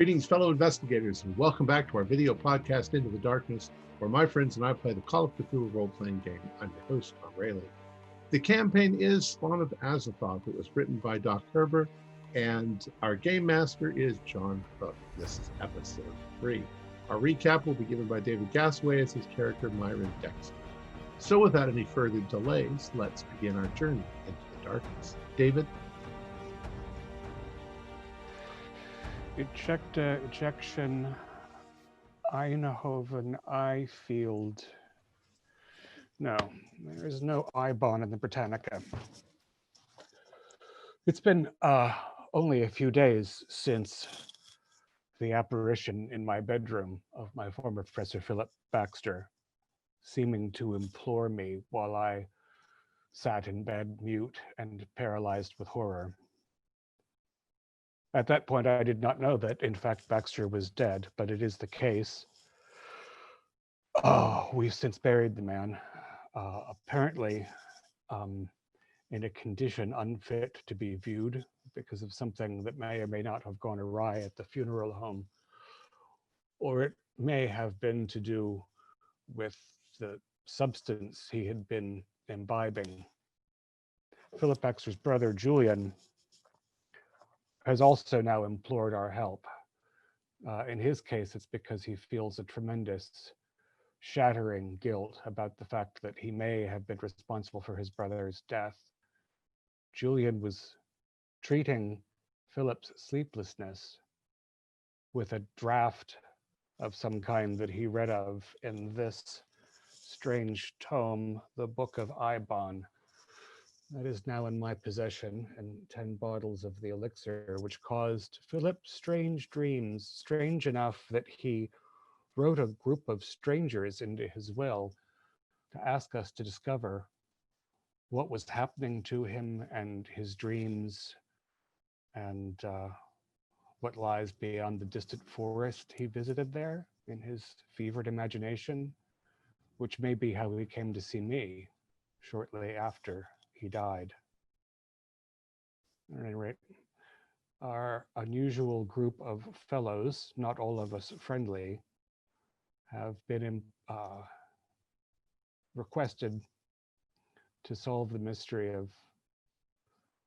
Greetings, fellow investigators, and welcome back to our video podcast, Into the Darkness, where my friends and I play the Call of Cthulhu role-playing game. I'm your host, Tom Rayleigh. The campaign is Spawn of Azathoth. It was written by Doc Herber, and our game master is John Cook. This is episode 3. Our recap will be given by David Gasaway as his character, Myron Dexter. So without any further delays, let's begin our journey into the darkness. David? Ejection Eindhoven I-Field. No, there is no I-Bahn in the Britannica. It's been only a few days since the apparition in my bedroom of my former professor, Philip Baxter, seeming to implore me while I sat in bed, mute and paralyzed with horror. At that point, I did not know that, in fact, Baxter was dead, but it is the case. Oh, we've since buried the man, apparently in a condition unfit to be viewed because of something that may or may not have gone awry at the funeral home. Or it may have been to do with the substance he had been imbibing. Philip Baxter's brother, Julian, has also now implored our help. In his case, it's because he feels a tremendous shattering guilt about the fact that he may have been responsible for his brother's death. Julian was treating Philip's sleeplessness with a draft of some kind that he read of in this strange tome, the Book of I-Bahn. That is now in my possession, and 10 bottles of the elixir, which caused Philip strange dreams, strange enough that he wrote a group of strangers into his will to ask us to discover what was happening to him and his dreams and what lies beyond the distant forest he visited there in his fevered imagination, which may be how he came to see me shortly after he died. At any rate, our unusual group of fellows, not all of us friendly, have been requested to solve the mystery of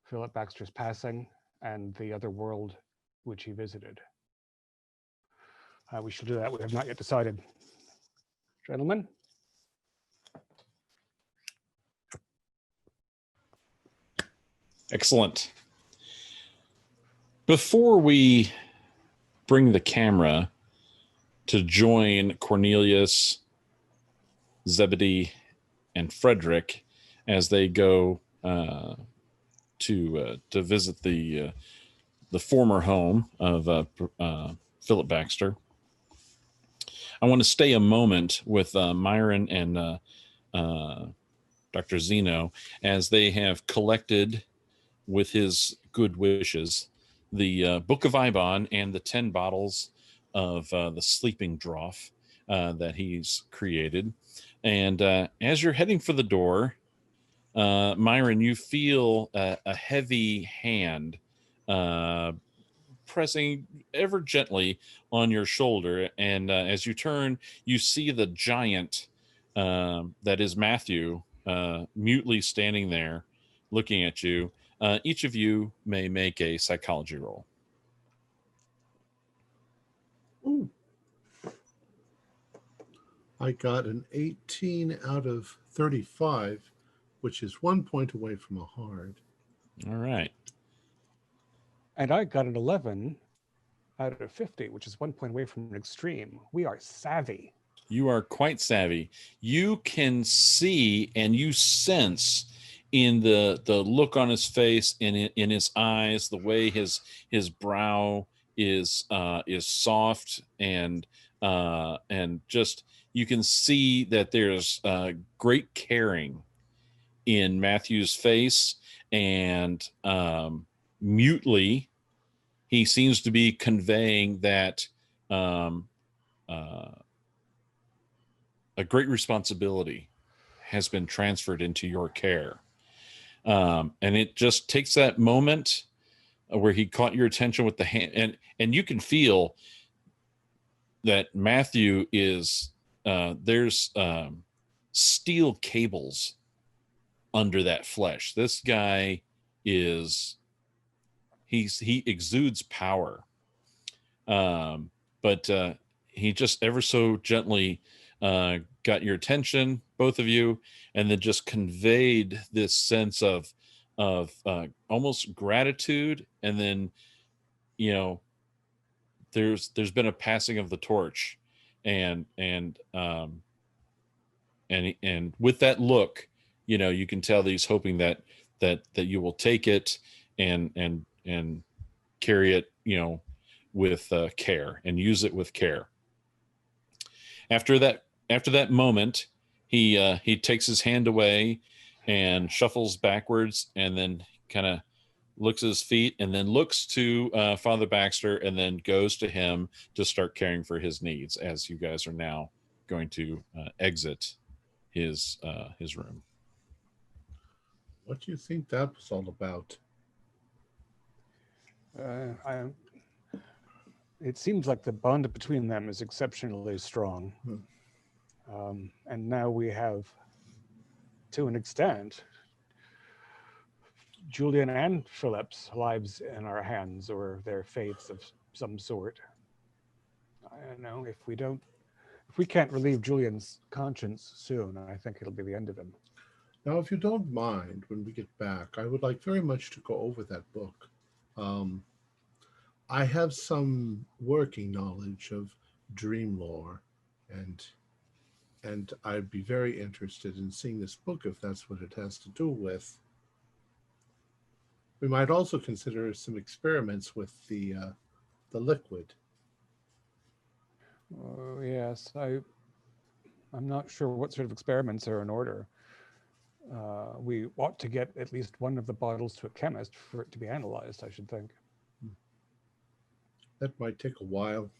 Philip Baxter's passing and the other world which he visited. We shall do that. We have not yet decided. Gentlemen? Excellent. Before we bring the camera to join Cornelius, Zebedee, and Frederick as they go to visit the former home of Philip Baxter, I want to stay a moment with Myron and Dr. Zeno as they have collected, with his good wishes, the Book of I-Bahn and the 10 bottles of the sleeping draught that he's created. And as you're heading for the door, Myron, you feel a heavy hand pressing ever gently on your shoulder. And as you turn, you see the giant that is Matthew mutely standing there looking at you. Each of you may make a psychology roll. Ooh. I got an 18 out of 35, which is 1 point away from a hard. All right. And I got an 11 out of 50, which is 1 point away from an extreme. We are savvy. You are quite savvy. You can see and you sense in the look on his face, in his eyes, the way his brow is soft and just, you can see that there's great caring in Matthew's face, and mutely he seems to be conveying that a great responsibility has been transferred into your care. And it just takes that moment where he caught your attention with the hand, and you can feel that Matthew is there's steel cables under that flesh. This guy he exudes power, but he just ever so gently got your attention, both of you, and then just conveyed this sense of almost gratitude, and then there's been a passing of the torch, and with that look, you can tell that he's hoping that you will take it and carry it, with care, and use it with care. After that moment, he takes his hand away and shuffles backwards, and then kind of looks at his feet, and then looks to Father Baxter, and then goes to him to start caring for his needs, as you guys are now going to exit his room. What do you think that was all about? It seems like the bond between them is exceptionally strong. And now we have, to an extent, Julian and Philip's lives in our hands, or their fates of some sort. I don't know, if we can't relieve Julian's conscience soon, I think it'll be the end of him. Now, if you don't mind, when we get back, I would like very much to go over that book. I have some working knowledge of dream lore, and I'd be very interested in seeing this book if that's what it has to do with. We might also consider some experiments with the liquid. Yes, I'm not sure what sort of experiments are in order. We ought to get at least one of the bottles to a chemist for it to be analyzed, I should think. That might take a while.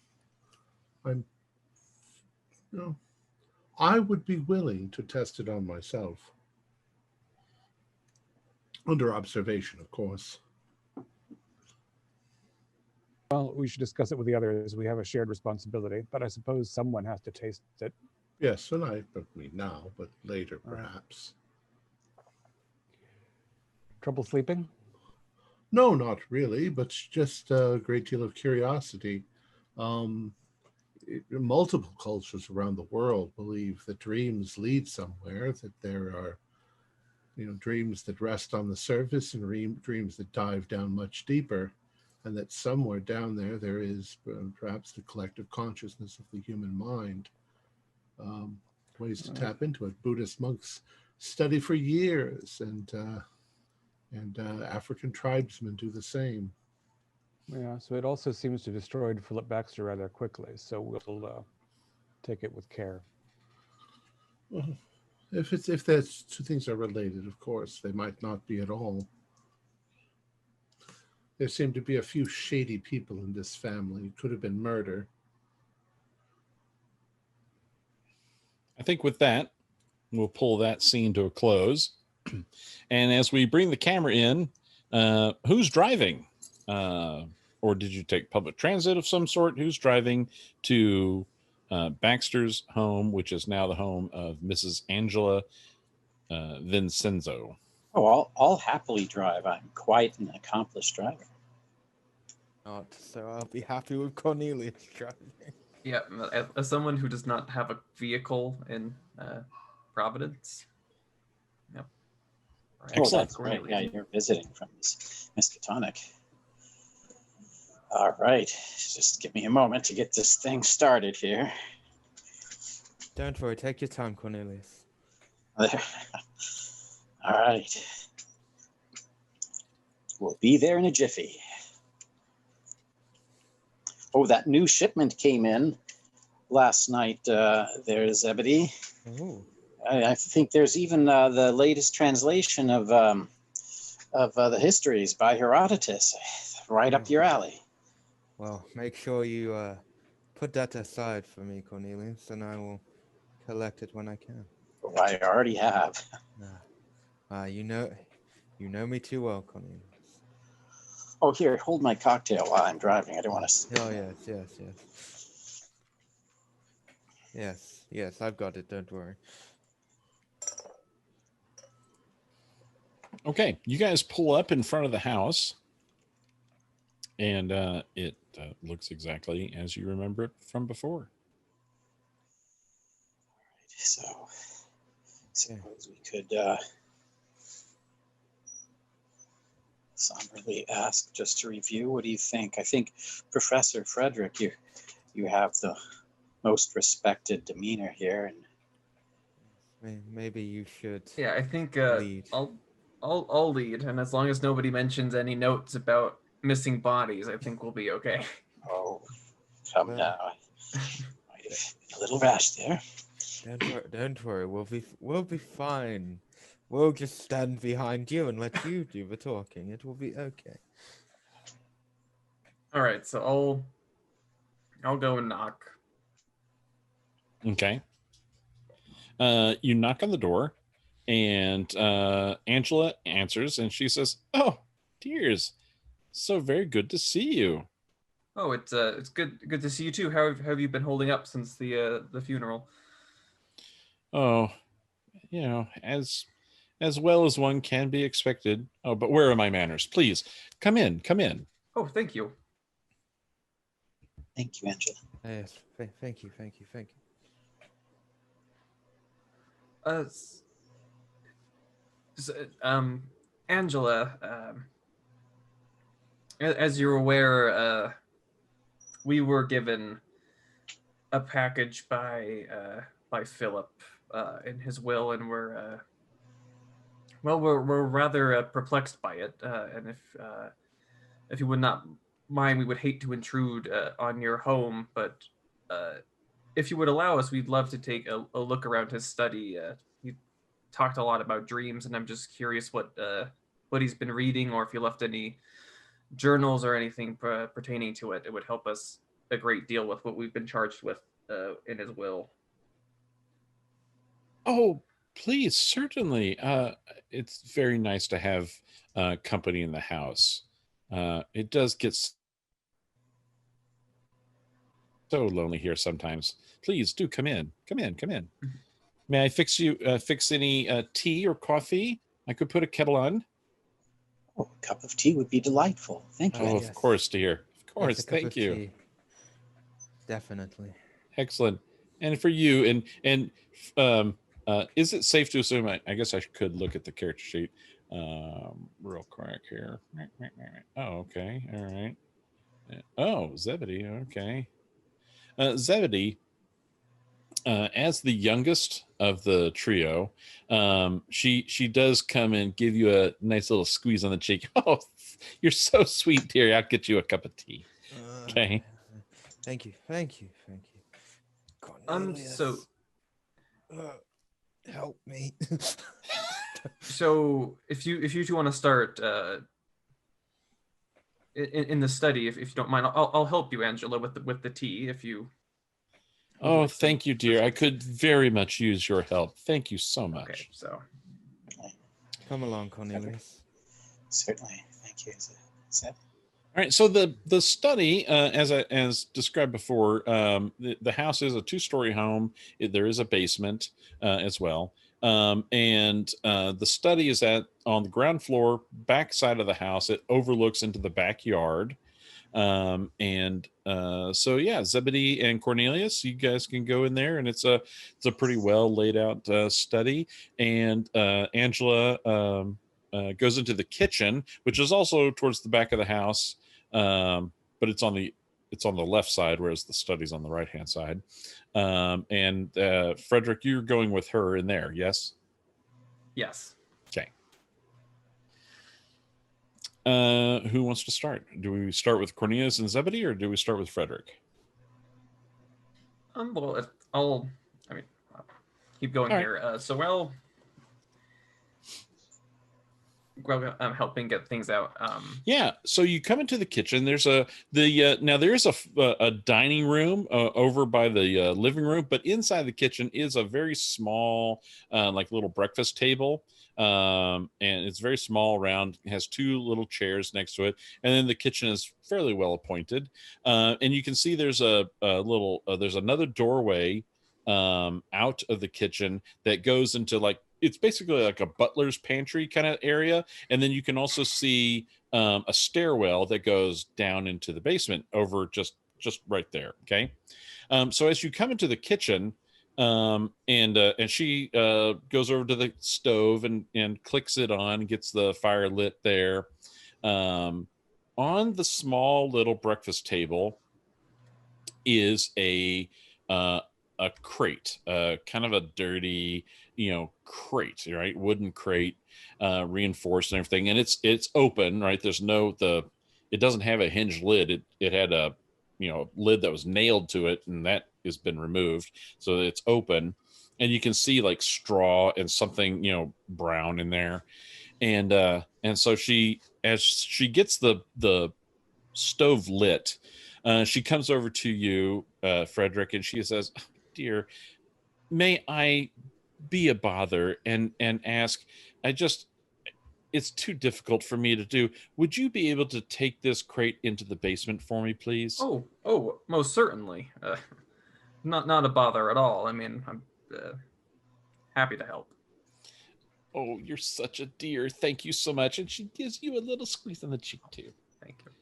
I would be willing to test it on myself. Under observation, of course. Well, we should discuss it with the others. We have a shared responsibility, but I suppose someone has to taste it. Yes, and I mean now, but later perhaps. Trouble sleeping? No, not really, but just a great deal of curiosity. Multiple cultures around the world believe that dreams lead somewhere, that there are, dreams that rest on the surface and dreams that dive down much deeper, and that somewhere down there is perhaps the collective consciousness of the human mind. Ways to tap into it. Buddhist monks study for years, and African tribesmen do the same. Yeah, so it also seems to have destroyed Philip Baxter rather quickly, so we'll take it with care. Well, if those two things are related, of course, they might not be at all. There seem to be a few shady people in this family. It could have been murder. I think with that, we'll pull that scene to a close. And as we bring the camera in, who's driving? Or did you take public transit of some sort? Who's driving to Baxter's home, which is now the home of Mrs. Angela Vincenzo? Oh, I'll happily drive. I'm quite an accomplished driver. Not so I'll be happy with Cornelius driving. Yeah, as someone who does not have a vehicle in Providence. Yep. Right. Oh, that's right. Yeah, you're visiting from Miss Katonic. All right, just give me a moment to get this thing started here. Don't worry, take your time, Cornelius. All right. We'll be there in a jiffy. Oh, that new shipment came in last night. There's Zebedee. Oh. I think there's even the latest translation of the histories by Herodotus, right up your alley. Well, make sure you put that aside for me, Cornelius, and I will collect it when I can. Oh, I already have. You know me too well, Cornelius. Oh, here, hold my cocktail while I'm driving. I don't want to. Oh, yes. Yes, I've got it. Don't worry. Okay, you guys pull up in front of the house, and it looks exactly as you remember it from before. So, suppose we could somberly ask, just to review, what do you think? I think, Professor Frederick, you have the most respected demeanor here, and Maybe you should Yeah, I think lead. I'll lead, and as long as nobody mentions any notes about missing bodies, I think we'll be okay. oh, come Well- now. Might have been a little rash there. Don't worry. We'll be fine. We'll just stand behind you and let you do the talking. It will be okay. All right, so I'll go and knock. Okay. You knock on the door, and Angela answers, and she says, "Oh, dears, so very good to see you." Oh, it's good to see you too. How have you been holding up since the funeral? Oh, as well as one can be expected. Oh, but where are my manners? Please, come in. Oh, thank you. Thank you, Angela. Yes. Thank you. Uh, Angela, as you're aware, we were given a package by Philip in his will, and we're rather perplexed by it. And if you would not mind, we would hate to intrude on your home, but if you would allow us, we'd love to take a look around his study. He talked a lot about dreams, and I'm just curious what he's been reading, or if he left any journals or anything pertaining to it. It would help us a great deal with what we've been charged with in his will. Oh, please, certainly. It's very nice to have company in the house. It does get so lonely here sometimes. Please do come in. May I fix any tea or coffee? I could put a kettle on. Oh, a cup of tea would be delightful. Thank you. Oh, yes. of course, dear. Of course, Yes, a cup thank of you. tea. Definitely. Excellent. And for you, is it safe to assume? I guess I could look at the character sheet real quick here. Oh, okay. All right. Oh, Zebedee. Okay. Zebedee, as the youngest of the trio, she does come and give you a nice little squeeze on the cheek. Oh, you're so sweet, dear. I'll get you a cup of tea. Okay. Thank you. Cornelius. So help me. So if you two want to start in the study, if you don't mind, I'll help you, Angela, with the tea, if you. Oh, thank you, dear. I could very much use your help. Thank you so much. Okay, so Come along, Cornelius. Certainly. Thank you. Seth? All right. So the study, as described before, the house is a 2-story home. There is a basement as well, and the study is on the ground floor, back side of the house. It overlooks into the backyard. So yeah, Zebedee and Cornelius, you guys can go in there, and it's a pretty well laid out study. And Angela goes into the kitchen, which is also towards the back of the house, but it's on the left side, whereas the study's on the right hand side. And Frederick, you're going with her in there, yes? yes. Okay. Who wants to start? Do we start with Cornelius and Zebedee, or do we start with Frederick? Well, I'll keep going All here. helping get things out. Yeah, so you come into the kitchen. There's now there's a dining room over by the living room, but inside the kitchen is a very small like little breakfast table, and it's very small, round. It has two little chairs next to it, and then the kitchen is fairly well appointed. And you can see there's a little there's another doorway out of the kitchen that goes into like, it's basically like a butler's pantry kind of area, and then you can also see a stairwell that goes down into the basement over just right there. Okay, so as you come into the kitchen, and she goes over to the stove and clicks it on, gets the fire lit there. On the small little breakfast table is a crate, kind of a dirty, crate, right? Wooden crate, reinforced and everything, and it's open, right? It doesn't have a hinged lid. It had a lid that was nailed to it, and that has been removed, so it's open, and you can see like straw and something brown in there, and so as she gets the stove lit, she comes over to you, Frederick, and she says, "Dear, may I be a bother and ask, it's too difficult for me to do. Would you be able to take this crate into the basement for me, please?" Oh, most certainly. Not a bother at all. I mean, I'm happy to help. "Oh, you're such a dear. Thank you so much." And she gives you a little squeeze on the cheek too. Thank you.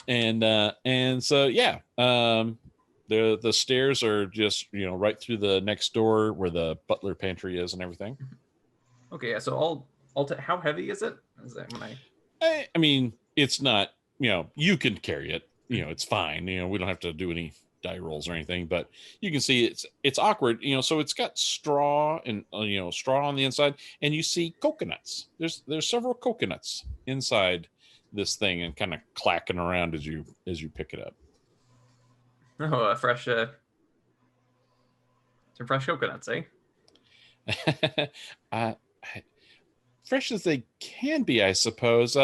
And so yeah, the stairs are just right through the next door where the butler pantry is and everything. Okay, yeah. So how heavy is it? Is that when I mean, it's not, you can carry it, it's fine. We don't have to do any die rolls or anything, but you can see it's awkward, so it's got straw and, straw on the inside, and you see coconuts. There's several coconuts inside this thing and kind of clacking around as you pick it up. Oh, some fresh coconuts, eh? Fresh as they can be, I suppose.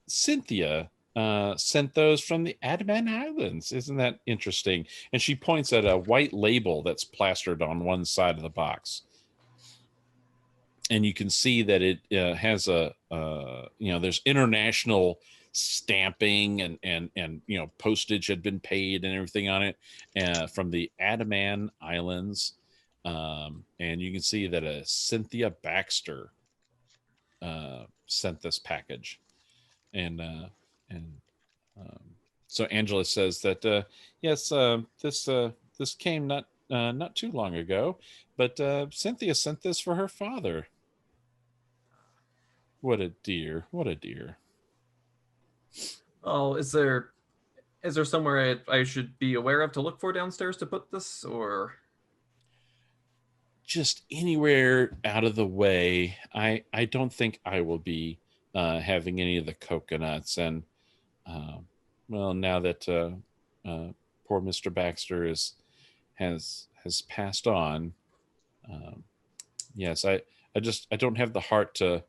Cynthia sent those from the Andaman Islands. Isn't that interesting? And she points at a white label that's plastered on one side of the box. And you can see that it has there's international stamping and postage had been paid and everything on it from the Andaman Islands. And you can see that Cynthia Baxter sent this package, and so Angela says that yes, this came not too long ago, but Cynthia sent this for her father. What a dear! What a dear! Oh, is there somewhere I should be aware of to look for downstairs to put this, or just anywhere out of the way? I don't think I will be having any of the coconuts, and well, now that poor Mr. Baxter has passed on, yes, I don't have the heart to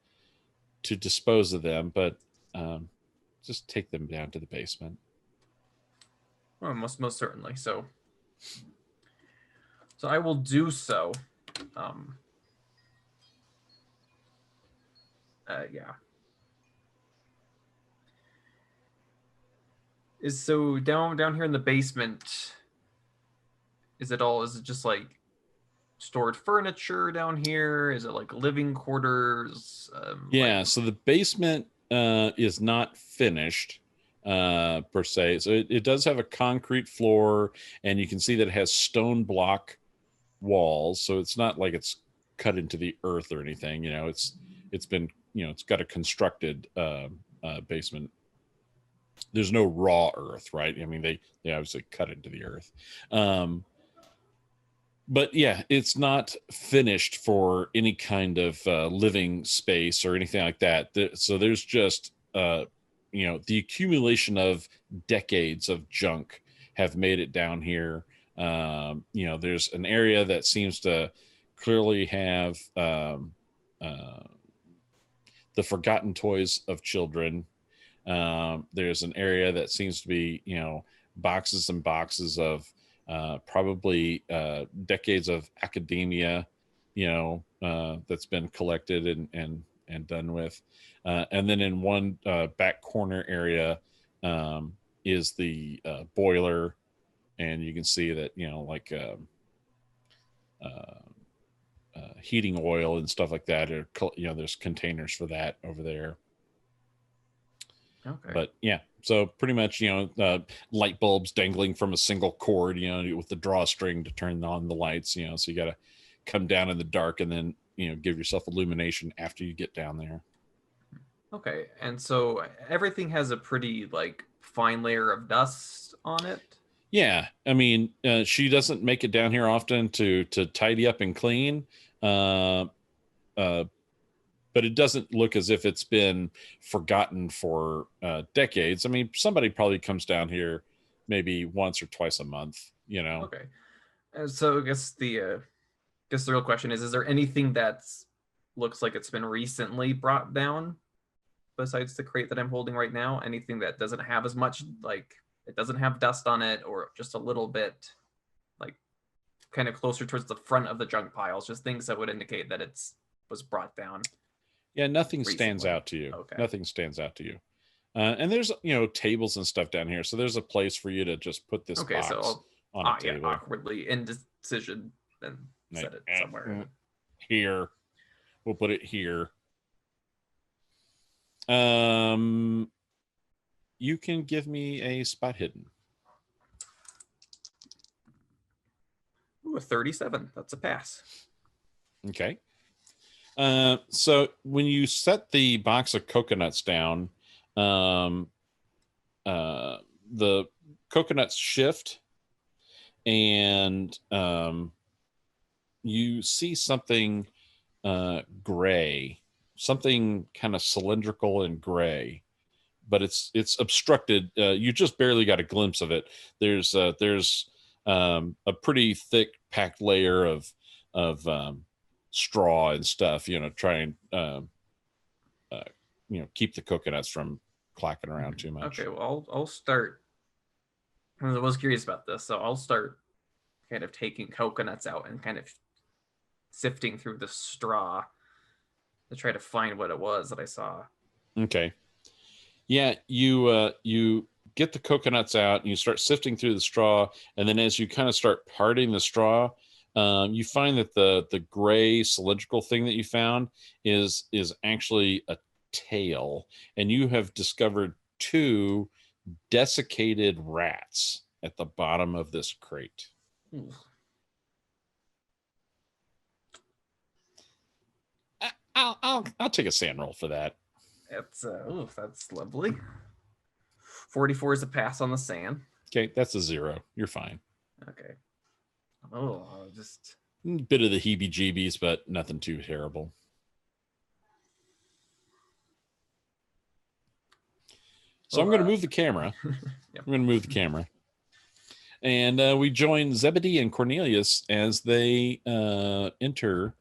dispose of them, but just take them down to the basement. well, most certainly. So I will do so. Yeah. Is so down here in the basement, is it just like stored furniture down here? Is it like living quarters? Yeah, so the basement is not finished per se. So it does have a concrete floor, and you can see that it has stone block walls. So it's not like it's cut into the earth or anything. It's been, it's got a constructed basement. There's no raw earth, right? I mean, they obviously cut into the earth. But yeah, it's not finished for any kind of living space or anything like that. So there's just, the accumulation of decades of junk have made it down here. There's an area that seems to clearly have the forgotten toys of children. There's an area that seems to be, boxes and boxes of probably decades of academia, that's been collected and done with. And then in one back corner area is the boiler, and you can see that, like heating oil and stuff like that. There's containers for that over there. Okay. But yeah, so pretty much, light bulbs dangling from a single cord, with the drawstring to turn on the lights, so you got to come down in the dark and then, give yourself illumination after you get down there. Okay. And so everything has a pretty like fine layer of dust on it. Yeah. I mean, she doesn't make it down here often to tidy up and clean. But it doesn't look as if it's been forgotten for decades. I mean, somebody probably comes down here maybe once or twice a month, Okay. So I guess the real question is there anything that's looks like it's been recently brought down besides the crate that I'm holding right now? Anything that doesn't have as much, like it doesn't have dust on it, or just a little bit like kind of closer towards the front of the junk piles, just things that would indicate that was brought down. Yeah, nothing recently. stands out to you. Okay. Nothing stands out to you. And there's, tables and stuff down here. So there's a place for you to just put this box on a table. Awkwardly indecision and set it somewhere. Here. We'll put it here. You can give me a spot hidden. Ooh, a 37. That's a pass. Okay. So when you set the box of coconuts down, the coconuts shift, and you see something gray, something kind of cylindrical and gray, but it's obstructed. You just barely got a glimpse of it. There's a pretty thick packed layer of straw and stuff, try and keep the coconuts from clacking around too much. Okay, well, I'll start. I was curious about this, so I'll start kind of taking coconuts out and kind of sifting through the straw to try to find what it was that I saw. Okay. Yeah, you get the coconuts out and you start sifting through the straw, and then as you kind of start parting the straw, you find that the gray cylindrical thing that you found is actually a tail, and you have discovered 2 desiccated rats at the bottom of this crate. Ooh. I'll take a sand roll for that. That's lovely. 44 is a pass on the sand. Okay, that's a 0. You're fine. Okay. Oh, just bit of the heebie-jeebies, but nothing too terrible. So I'm going to move the camera. Yep. I'm going to move the camera. And we join Zebedee and Cornelius as they enter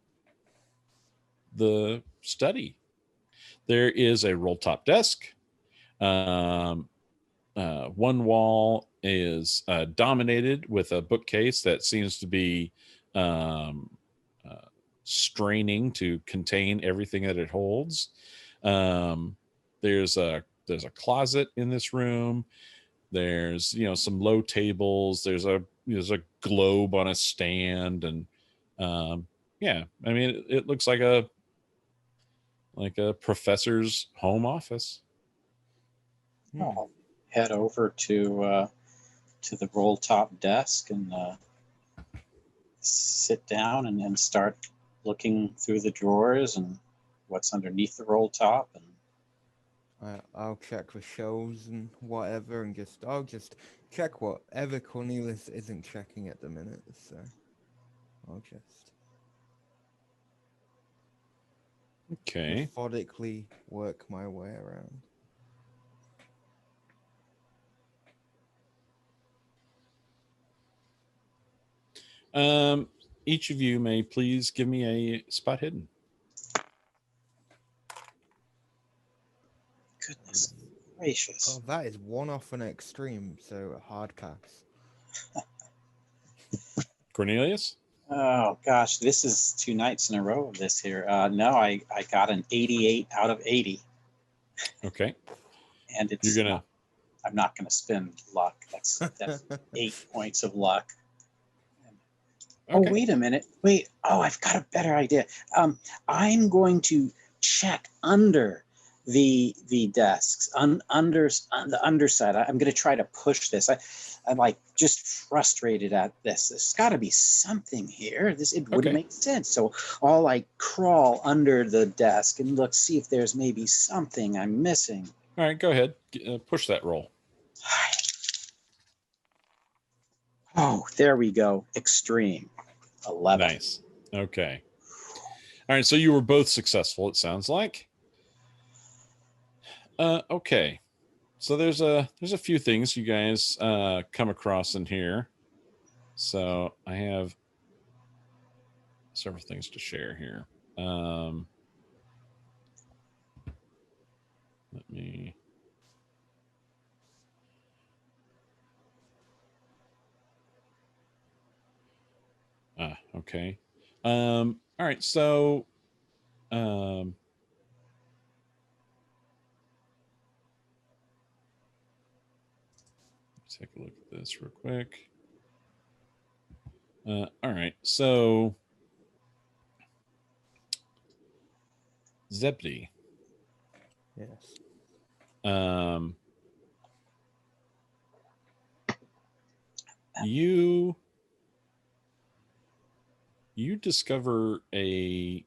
the study. There is a roll-top desk. One wall is dominated with a bookcase that seems to be straining to contain everything that it holds. There's a closet in this room. There's some low tables. There's a globe on a stand, and yeah, I mean it looks like a professor's home office. I'll head over to the roll top desk and sit down and start looking through the drawers and what's underneath the roll top. And I'll check the shelves and whatever, and I'll just check whatever Cornelius isn't checking at the minute. So I'll just methodically work my way around. Each of you may please give me a spot hidden. gracious. Oh, that is one off an extreme, so a hard pass. Cornelius? Oh gosh, this is 2 nights in a row of this here. No, I got an 88 out of 80, Okay. and You're going to... I'm not gonna spend luck. That's 8 points of luck. Okay. Oh, wait a minute. Wait. Oh, I've got a better idea. I'm going to check under the desks, on the underside. I'm going to try to push this. I'm like just frustrated at this. There's got to be something here. It wouldn't Okay. make sense. So I'll like crawl under the desk and look, see if there's maybe something I'm missing. All right, go ahead. Push that roll. Oh, there we go. Extreme. 11. Nice. Okay. All right, so you were both successful, it sounds like. Okay. So there's a few things you guys come across in here. So I have several things to share here. Let me... Okay. All right. So, take a look at this real quick. All right. So, Zebedee. Yes. You discover a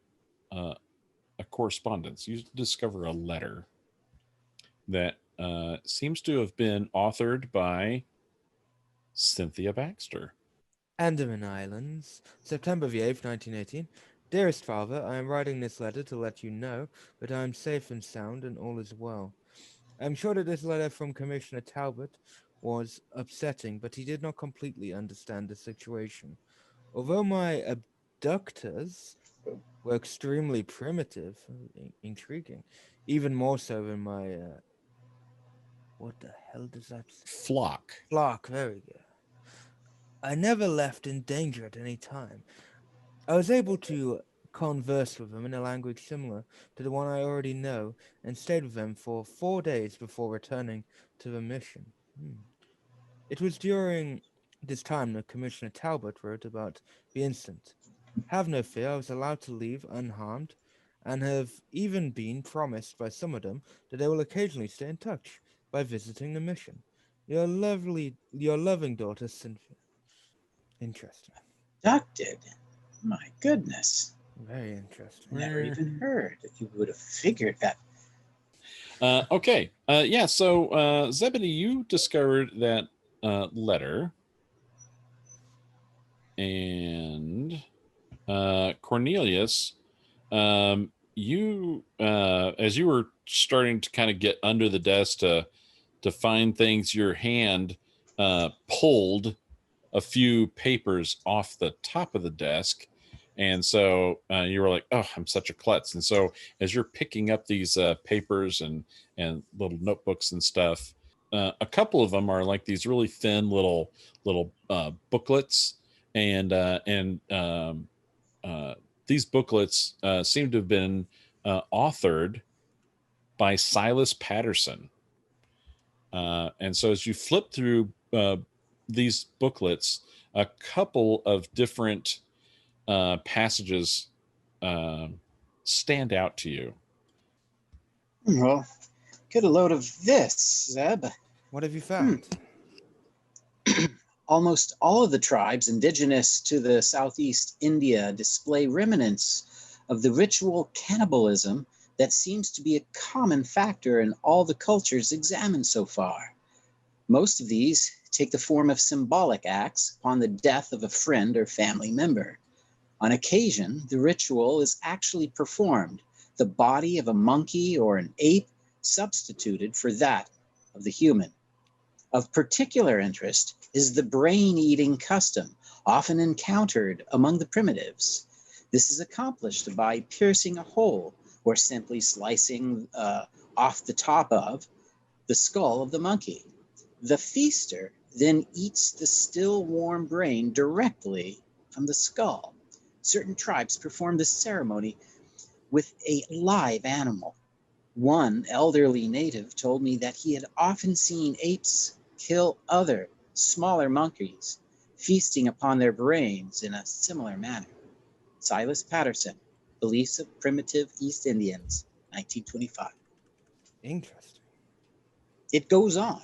correspondence. You discover a letter that seems to have been authored by Cynthia Baxter. Andaman Islands, September the 8th, 1918. Dearest Father, I am writing this letter to let you know that I am safe and sound and all is well. I am sure that this letter from Commissioner Talbot was upsetting, but he did not completely understand the situation. Although my abductors were extremely primitive, intriguing, even more so than my, what the hell does that say? Flock, very good. I never left in danger at any time. I was able to converse with them in a language similar to the one I already know and stayed with them for 4 days before returning to the mission. It was during this time that Commissioner Talbot wrote about the incident. Have no fear, I was allowed to leave unharmed and have even been promised by some of them that they will occasionally stay in touch by visiting the mission. Your loving daughter, Cynthia. Interesting. Abducted? My goodness. Very interesting. Never even heard that you would have figured that. Okay. Yeah. So, Zebedee, you discovered that letter, and Cornelius, you as you were starting to kind of get under the desk to find things, your hand pulled a few papers off the top of the desk. And so you were like, oh, I'm such a klutz. And so as you're picking up these papers and little notebooks and stuff, a couple of them are like these really thin little booklets. And these booklets seem to have been authored by Silas Patterson. And so as you flip through these booklets, a couple of different passages stand out to you. Well, get a load of this, Zeb. What have you found? Almost all of the tribes indigenous to the southeast India display remnants of the ritual cannibalism that seems to be a common factor in all the cultures examined so far. Most of these take the form of symbolic acts upon the death of a friend or family member. On occasion, the ritual is actually performed, the body of a monkey or an ape substituted for that of the human. Of particular interest is the brain-eating custom, often encountered among the primitives. This is accomplished by piercing a hole or simply slicing off the top of the skull of the monkey. The feaster then eats the still warm brain directly from the skull. Certain tribes perform this ceremony with a live animal. One elderly native told me that he had often seen apes kill other, smaller monkeys, feasting upon their brains in a similar manner. Silas Patterson, Beliefs of Primitive East Indians, 1925. Interesting. It goes on.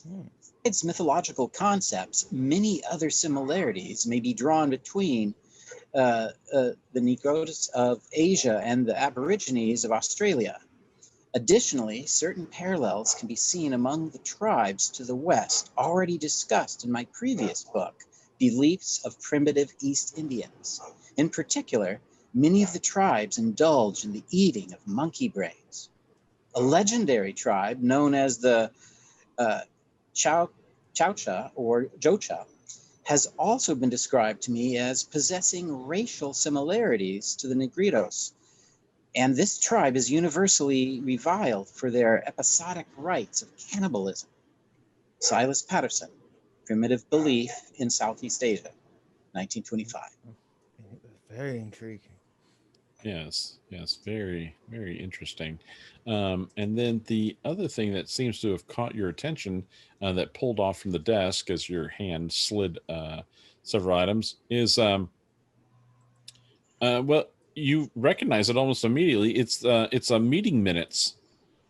Hmm. Besides mythological concepts, many other similarities may be drawn between the Negroes of Asia and the Aborigines of Australia. Additionally, certain parallels can be seen among the tribes to the west, already discussed in my previous book, Beliefs of Primitive East Indians. In particular, many of the tribes indulge in the eating of monkey brains. A legendary tribe known as the Chaucha or Jocha has also been described to me as possessing racial similarities to the Negritos. And this tribe is universally reviled for their episodic rites of cannibalism. Silas Patterson, Primitive Belief in Southeast Asia, 1925. Very intriguing. Yes, yes, very, very interesting. And then the other thing that seems to have caught your attention that pulled off from the desk as your hand slid several items is, well, you recognize it almost immediately. It's a meeting minutes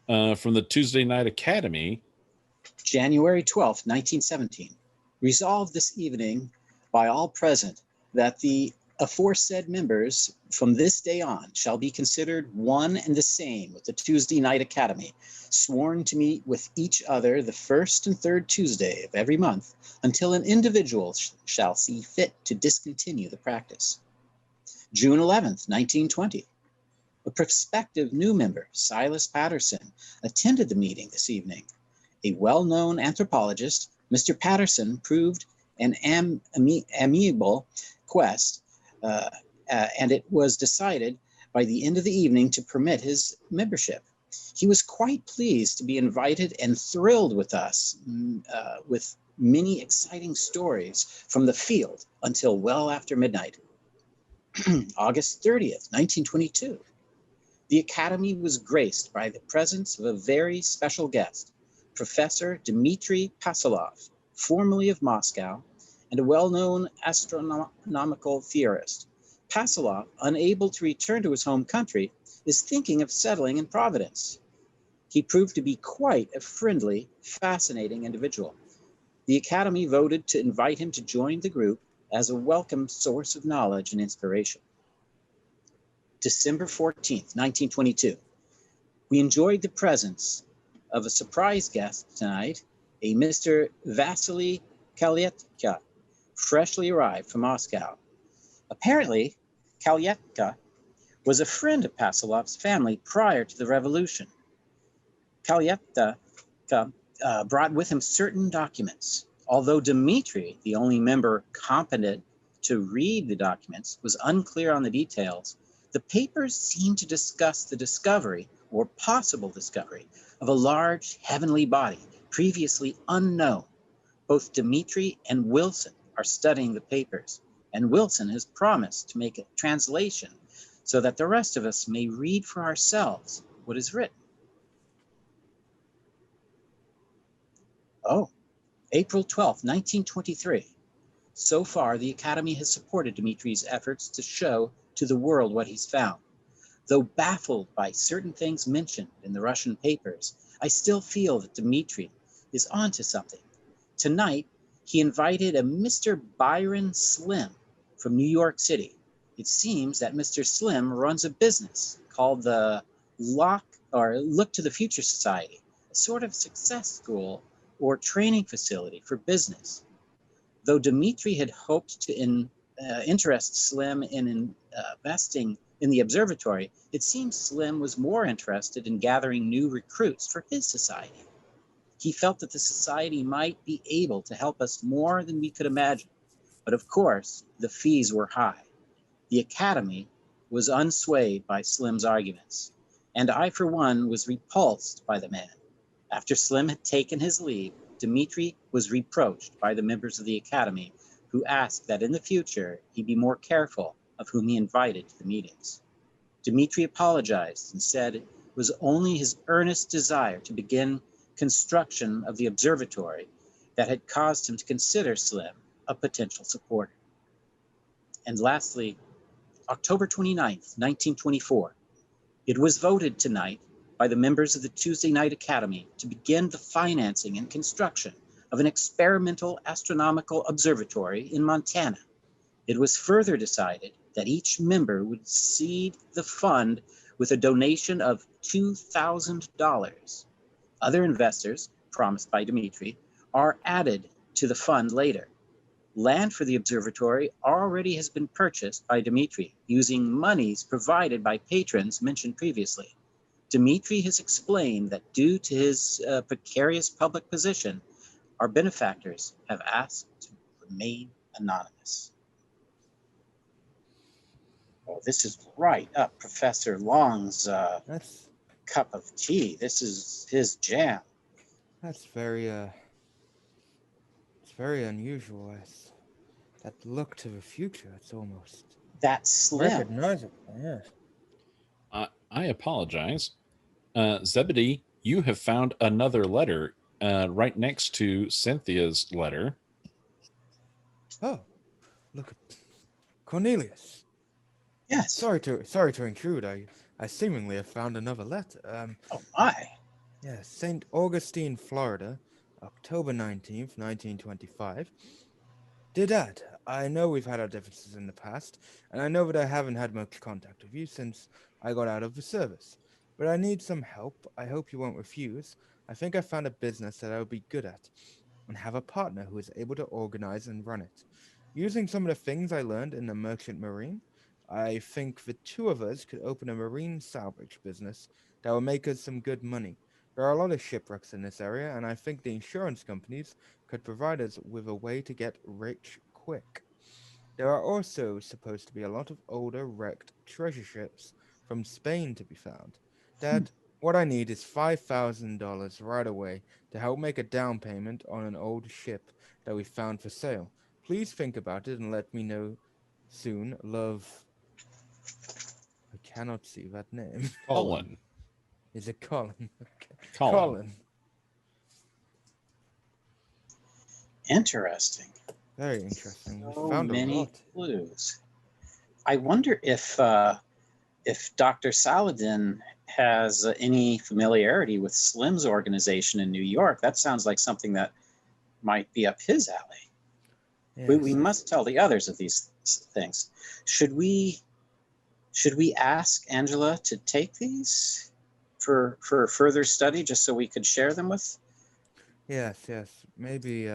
from the Tuesday Night Academy. January 12th, 1917. Resolved this evening by all present that the aforesaid members from this day on shall be considered one and the same with the Tuesday Night Academy, sworn to meet with each other the first and third Tuesday of every month until an individual shall see fit to discontinue the practice. June 11th, 1920. A prospective new member, Silas Patterson, attended the meeting this evening. A well-known anthropologist, Mr. Patterson proved an amiable quest, and it was decided by the end of the evening to permit his membership. He was quite pleased to be invited and thrilled with us with many exciting stories from the field until well after midnight. August 30th, 1922. The Academy was graced by the presence of a very special guest, Professor Dmitry Pasilov, formerly of Moscow, and a well-known astronomical theorist. Pasilov, unable to return to his home country, is thinking of settling in Providence. He proved to be quite a friendly, fascinating individual. The Academy voted to invite him to join the group as a welcome source of knowledge and inspiration. December 14th, 1922. We enjoyed the presence of a surprise guest tonight, a Mr. Vasily Kalyetka, freshly arrived from Moscow. Apparently, Kalyetka was a friend of Pasilov's family prior to the revolution. Kalyetka brought with him certain documents. Although Dmitry, the only member competent to read the documents, was unclear on the details, the papers seemed to discuss the discovery or possible discovery of a large heavenly body previously unknown. Both Dmitry and Wilson are studying the papers, and Wilson has promised to make a translation so that the rest of us may read for ourselves what is written. Oh, April 12th, 1923. So far, the Academy has supported Dmitry's efforts to show to the world what he's found. Though baffled by certain things mentioned in the Russian papers, I still feel that Dmitry is onto something. Tonight, he invited a Mr. Byron Slim from New York City. It seems that Mr. Slim runs a business called the Look to the Future Society, a sort of success school or training facility for business. Though Dmitry had hoped to interest Slim in investing in the observatory, it seems Slim was more interested in gathering new recruits for his society. He felt that the society might be able to help us more than we could imagine. But of course, the fees were high. The Academy was unswayed by Slim's arguments, and I, for one, was repulsed by the man. After Slim had taken his leave, Dmitri was reproached by the members of the Academy, who asked that in the future he be more careful of whom he invited to the meetings. Dmitri apologized and said it was only his earnest desire to begin construction of the observatory that had caused him to consider Slim a potential supporter. And lastly, October 29th, 1924, it was voted tonight by the members of the Tuesday Night Academy to begin the financing and construction of an experimental astronomical observatory in Montana. It was further decided that each member would seed the fund with a donation of $2,000. Other investors, promised by Dmitri, are added to the fund later. Land for the observatory already has been purchased by Dmitri using monies provided by patrons mentioned previously. Dmitri has explained that due to his precarious public position, our benefactors have asked to remain anonymous. Oh, this is right up Professor Long's cup of tea. This is his jam. That's very it's very unusual. That look to the future, it's almost That's Slim. recognizable. Yes. I apologize. Zebedee, you have found another letter right next to Cynthia's letter. Oh, look at Cornelius. Yes. Sorry to intrude. I seemingly have found another letter. Oh my. Yeah, St. Augustine, Florida, October 19th, 1925. Dear Dad, I know we've had our differences in the past, and I know that I haven't had much contact with you since I got out of the service. But I need some help. I hope you won't refuse. I think I found a business that I would be good at, and have a partner who is able to organize and run it. Using some of the things I learned in the Merchant Marine, I think the two of us could open a marine salvage business that will make us some good money. There are a lot of shipwrecks in this area, and I think the insurance companies could provide us with a way to get rich quick. There are also supposed to be a lot of older wrecked treasure ships from Spain to be found. Dad, what I need is $5,000 right away to help make a down payment on an old ship that we found for sale. Please think about it and let me know soon. Love. I cannot see that name. Colin. Is it Colin? Okay. Colin. Interesting. Very interesting. We So found a many lot. clues. I wonder if Dr. Saladin has any familiarity with Slim's organization in New York. That sounds like something that might be up his alley. Yes. We must tell the others of these things. Should we ask Angela to take these for further study, just so we could share them with? Yes. Maybe,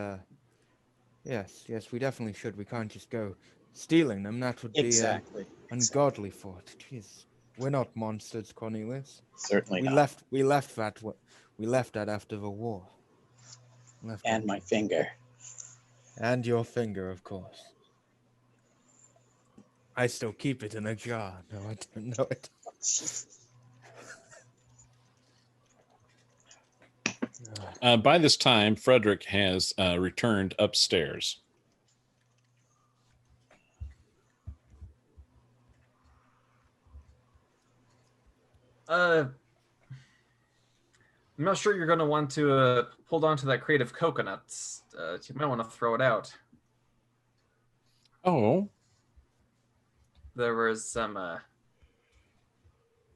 yes, we definitely should. We can't just go stealing them. That would be Exactly. ungodly for it. Jeez. We're not monsters, Cornelius. Certainly We not. left that after the war. And my finger. And your finger, of course. I still keep it in a jar. No, I don't know it. By this time, Frederick has returned upstairs. I'm not sure you're going to want to hold on to that crate of coconuts. You might want to throw it out. Oh. There was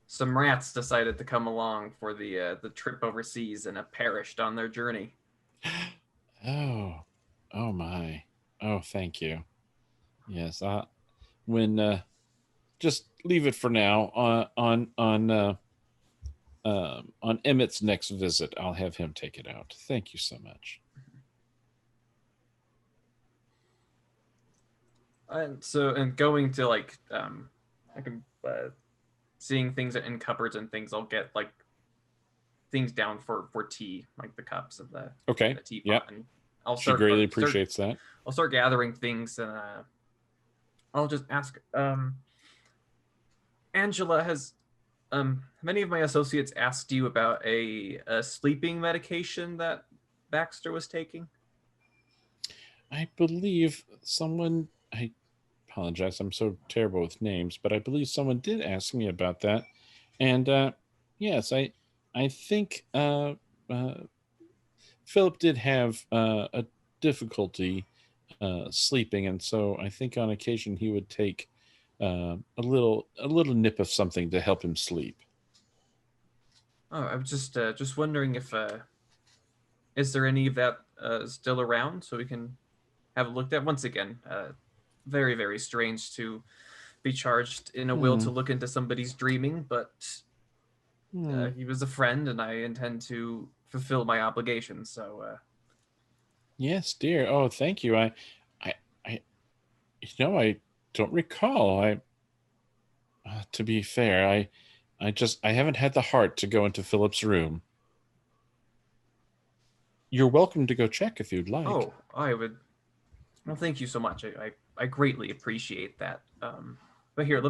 some rats decided to come along for the trip overseas and have perished on their journey. Oh my. Oh, thank you. Yes, when just leave it for now. On Emmett's next visit, I'll have him take it out. Thank you so much. And going to like I can seeing things in cupboards and things, I'll get like things down for tea, like the cups of the teapot. Yeah. And I'll She greatly appreciates that. I'll start gathering things, and I'll just ask Angela, has Many of my associates asked you about a sleeping medication that Baxter was taking. I believe someone. I apologize. I'm so terrible with names, but I believe someone did ask me about that. And yes, I think Philip did have a difficulty sleeping, and so I think on occasion he would take a little nip of something to help him sleep. Oh, I was just wondering if is there any of that still around so we can have a look at once again. Very, very strange to be charged in a will Hmm. to look into somebody's dreaming, but Hmm. he was a friend, and I intend to fulfill my obligations. So, Yes, dear. Oh, thank you. I, I don't recall. To be fair, I haven't had the heart to go into Philip's room. You're welcome to go check if you'd like. oh, I would. Well, thank you so much. I greatly appreciate that. But here,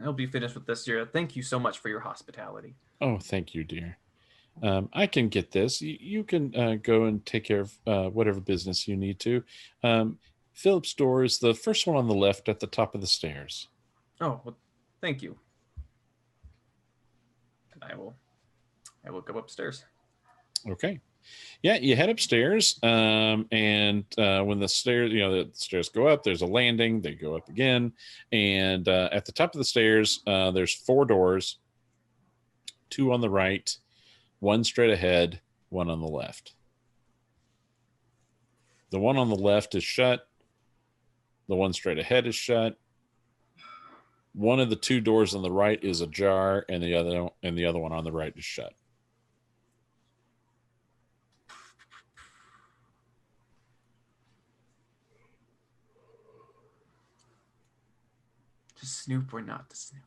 I'll be finished with this here. Thank you so much for your hospitality. Oh, thank you, dear. I can get this. You can go and take care of whatever business you need to. Philip's door is the first one on the left at the top of the stairs. Oh, well, thank you. And I will go upstairs. Okay. Yeah, you head upstairs, and when the stairs, the stairs go up, there's a landing. They go up again, and at the top of the stairs, there's 4 doors, 2 on the right, 1 straight ahead, 1 on the left. The one on the left is shut. The one straight ahead is shut. One of the 2 doors on the right is ajar, and the other one on the right is shut. To snoop or not to snoop?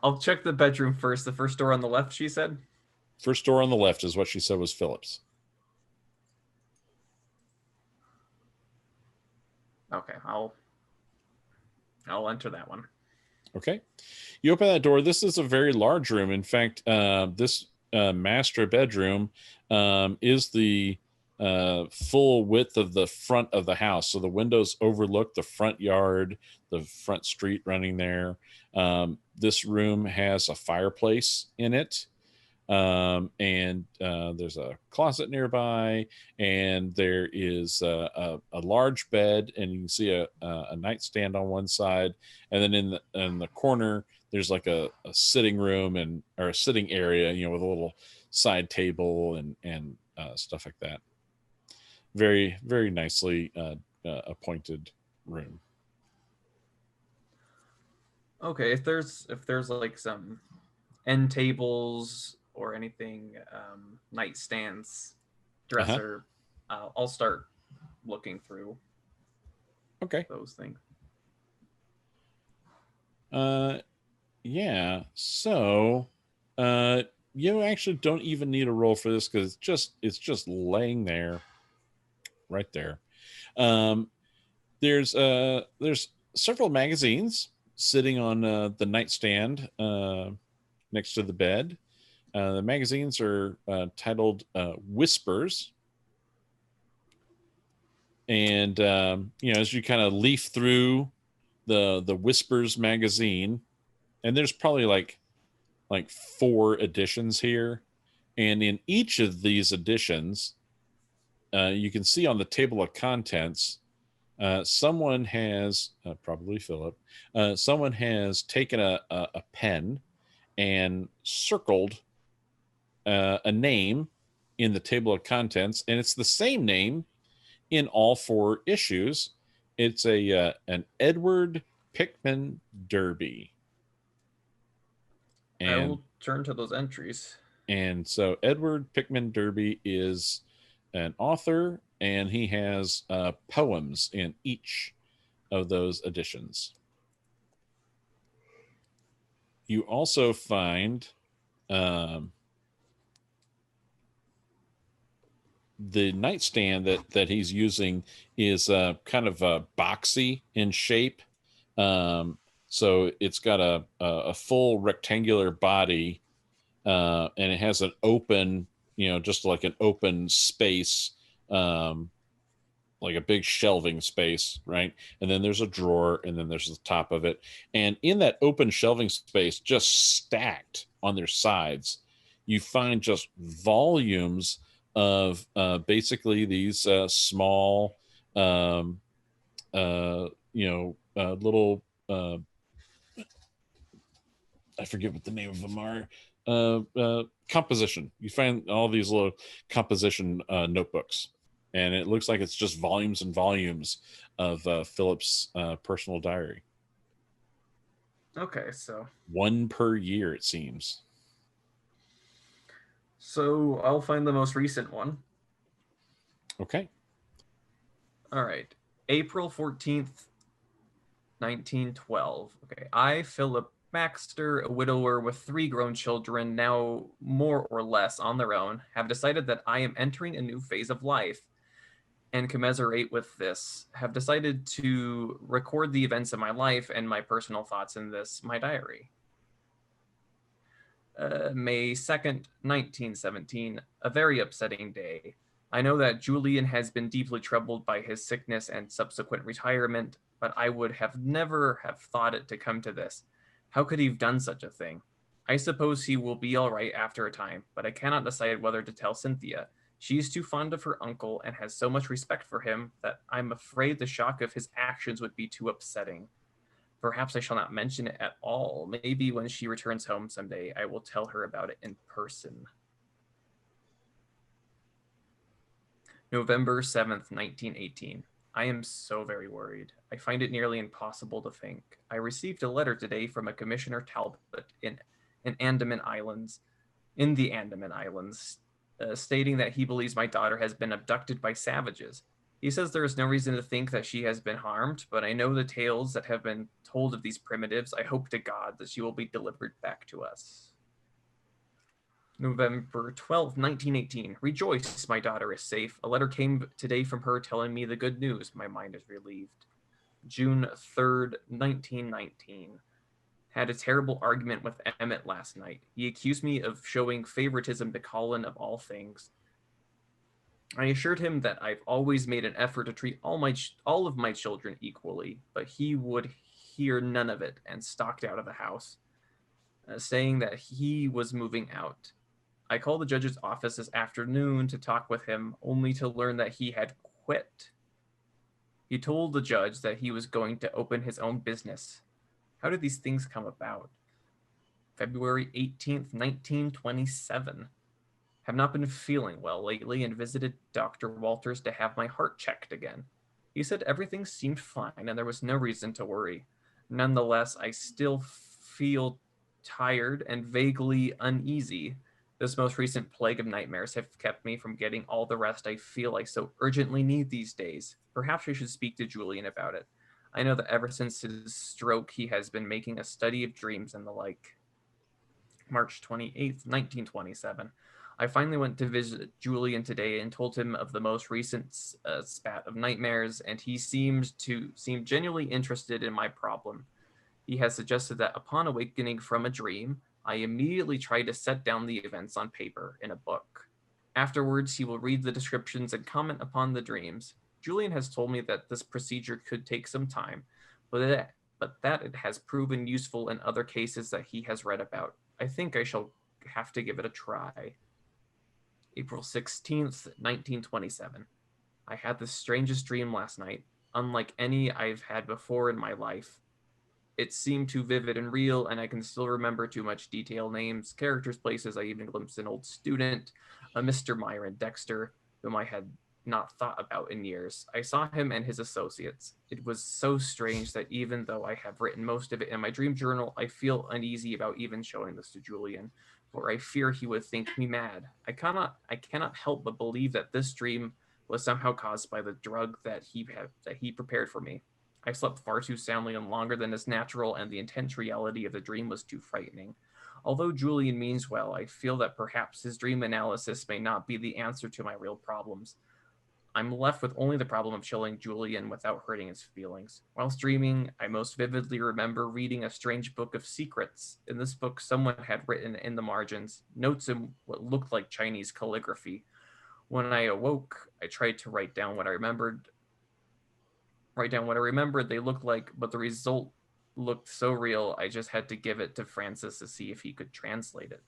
I'll check the bedroom first. The first door on the left, she said. First door on the left is what she said was Philip's. Okay, I'll enter that one. Okay. You open that door. This is a very large room. In fact, this master bedroom is the full width of the front of the house. So the windows overlook the front yard, the front street running there. This room has a fireplace in it. And there's a closet nearby, and there is a large bed, and you can see a nightstand on one side, and then in the corner there's like a sitting room or a sitting area, with a little side table and stuff like that. Very, very nicely appointed room. Okay, if there's like some end tables or anything, nightstands, dresser, I'll start looking through. Okay. Those things. Yeah. So, you actually don't even need a roll for this because it's just laying there, right there. There's several magazines sitting on the nightstand next to the bed. The magazines are titled Whispers. And, as you kind of leaf through the Whispers magazine, and there's probably like 4 editions here. And in each of these editions, you can see on the table of contents, someone has, probably Philip, someone has taken a pen and circled a name in the table of contents, and it's the same name in all 4 issues. It's an Edward Pickman Derby. I will turn to those entries. And so Edward Pickman Derby is an author, and he has poems in each of those editions. You also find the nightstand that he's using is kind of boxy in shape. So it's got a full rectangular body, and it has an open, just like an open space, like a big shelving space, right? And then there's a drawer, and then there's the top of it. And in that open shelving space, just stacked on their sides, you find just volumes of basically these small, little, I forget what the name of them are. Composition. You find all these little composition notebooks, and it looks like it's just volumes and volumes of Philip's personal diary. Okay, so One per year, it seems. So I'll find the most recent one. Okay. All right. April 14th, 1912. Okay. I, Philip Baxter, a widower with 3 grown children, now more or less on their own, have decided that I am entering a new phase of life, and commiserate with this, have decided to record the events of my life and my personal thoughts in this, my diary. May 2nd, 1917, a very upsetting day. I know that Julian has been deeply troubled by his sickness and subsequent retirement, but I would have never have thought it to come to this. How could he have done such a thing? I suppose he will be all right after a time, but I cannot decide whether to tell Cynthia. She is too fond of her uncle and has so much respect for him that I'm afraid the shock of his actions would be too upsetting. Perhaps I shall not mention it at all. Maybe when she returns home someday, I will tell her about it in person. November 7th, 1918. I am so very worried. I find it nearly impossible to think. I received a letter today from a Commissioner Talbot in the Andaman Islands, stating that he believes my daughter has been abducted by savages. He says there is no reason to think that she has been harmed, but I know the tales that have been told of these primitives. I hope to God that she will be delivered back to us. November 12th, 1918. Rejoice, my daughter is safe. A letter came today from her telling me the good news. My mind is relieved. June 3rd, 1919. Had a terrible argument with Emmett last night. He accused me of showing favoritism to Colin of all things. I assured him that I've always made an effort to treat all of my children equally, but he would hear none of it and stalked out of the house, saying that he was moving out. I called the judge's office this afternoon to talk with him, only to learn that he had quit. He told the judge that he was going to open his own business. How did these things come about? February 18th, 1927. Have not been feeling well lately and visited Dr. Walters to have my heart checked again. He said everything seemed fine and there was no reason to worry. Nonetheless, I still feel tired and vaguely uneasy. This most recent plague of nightmares have kept me from getting all the rest I feel I so urgently need these days. Perhaps I should speak to Julian about it. I know that ever since his stroke, he has been making a study of dreams and the like. March 28th, 1927. I finally went to visit Julian today and told him of the most recent spat of nightmares, and he seemed genuinely interested in my problem. He has suggested that upon awakening from a dream, I immediately try to set down the events on paper in a book. Afterwards, he will read the descriptions and comment upon the dreams. Julian has told me that this procedure could take some time, but that it has proven useful in other cases that he has read about. I think I shall have to give it a try. April 16th, 1927. I had the strangest dream last night, unlike any I've had before in my life. It seemed too vivid and real, and I can still remember too much detail, names, characters, places. I even glimpsed an old student, a Mr. Myron Dexter, whom I had not thought about in years. I saw him and his associates. It was so strange that even though I have written most of it in my dream journal, I feel uneasy about even showing this to Julian, for I fear he would think me mad. I cannot help but believe that this dream was somehow caused by the drug that he prepared for me. I slept far too soundly and longer than is natural, and the intense reality of the dream was too frightening. Although Julian means well, I feel that perhaps his dream analysis may not be the answer to my real problems. I'm left with only the problem of chilling Julian without hurting his feelings. Whilst dreaming, I most vividly remember reading a strange book of secrets. In this book, someone had written in the margins notes in what looked like Chinese calligraphy. When I awoke, I tried to write down what I remembered. They looked like, but the result looked so real, I just had to give it to Francis to see if he could translate it.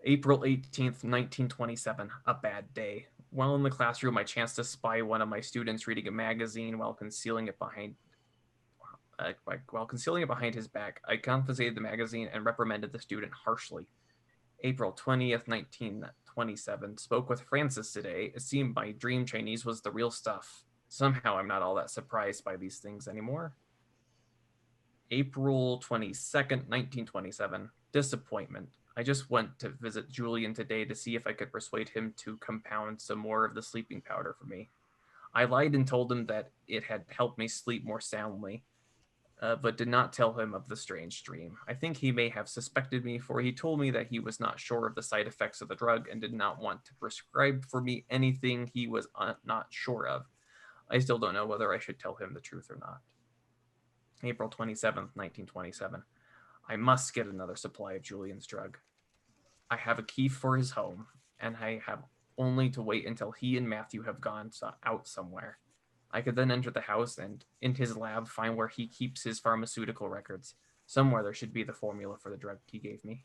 April 18th, 1927, a bad day. While in the classroom, I chanced to spy one of my students reading a magazine while concealing it behind his back. I confiscated the magazine and reprimanded the student harshly. April 20th, 1927, spoke with Francis today. It seemed my dream Chinese was the real stuff. Somehow I'm not all that surprised by these things anymore. April 22nd, 1927, disappointment. I just went to visit Julian today to see if I could persuade him to compound some more of the sleeping powder for me. I lied and told him that it had helped me sleep more soundly, but did not tell him of the strange dream. I think he may have suspected me, for he told me that he was not sure of the side effects of the drug and did not want to prescribe for me anything he was not sure of. I still don't know whether I should tell him the truth or not. April 27th, 1927. I must get another supply of Julian's drug. I have a key for his home, and I have only to wait until he and Matthew have gone out somewhere. I could then enter the house and, in his lab, find where he keeps his pharmaceutical records. Somewhere there should be the formula for the drug he gave me.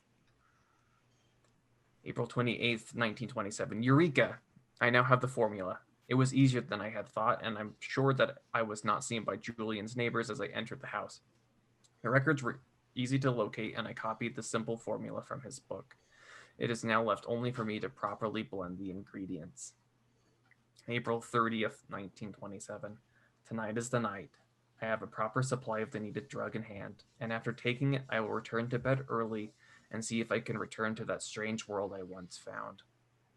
April 28th, 1927. Eureka! I now have the formula. It was easier than I had thought, and I'm sure that I was not seen by Julian's neighbors as I entered the house. The records were easy to locate, and I copied the simple formula from his book. It is now left only for me to properly blend the ingredients. April 30th, 1927. Tonight is the night. I have a proper supply of the needed drug in hand, and after taking it, I will return to bed early and see if I can return to that strange world I once found.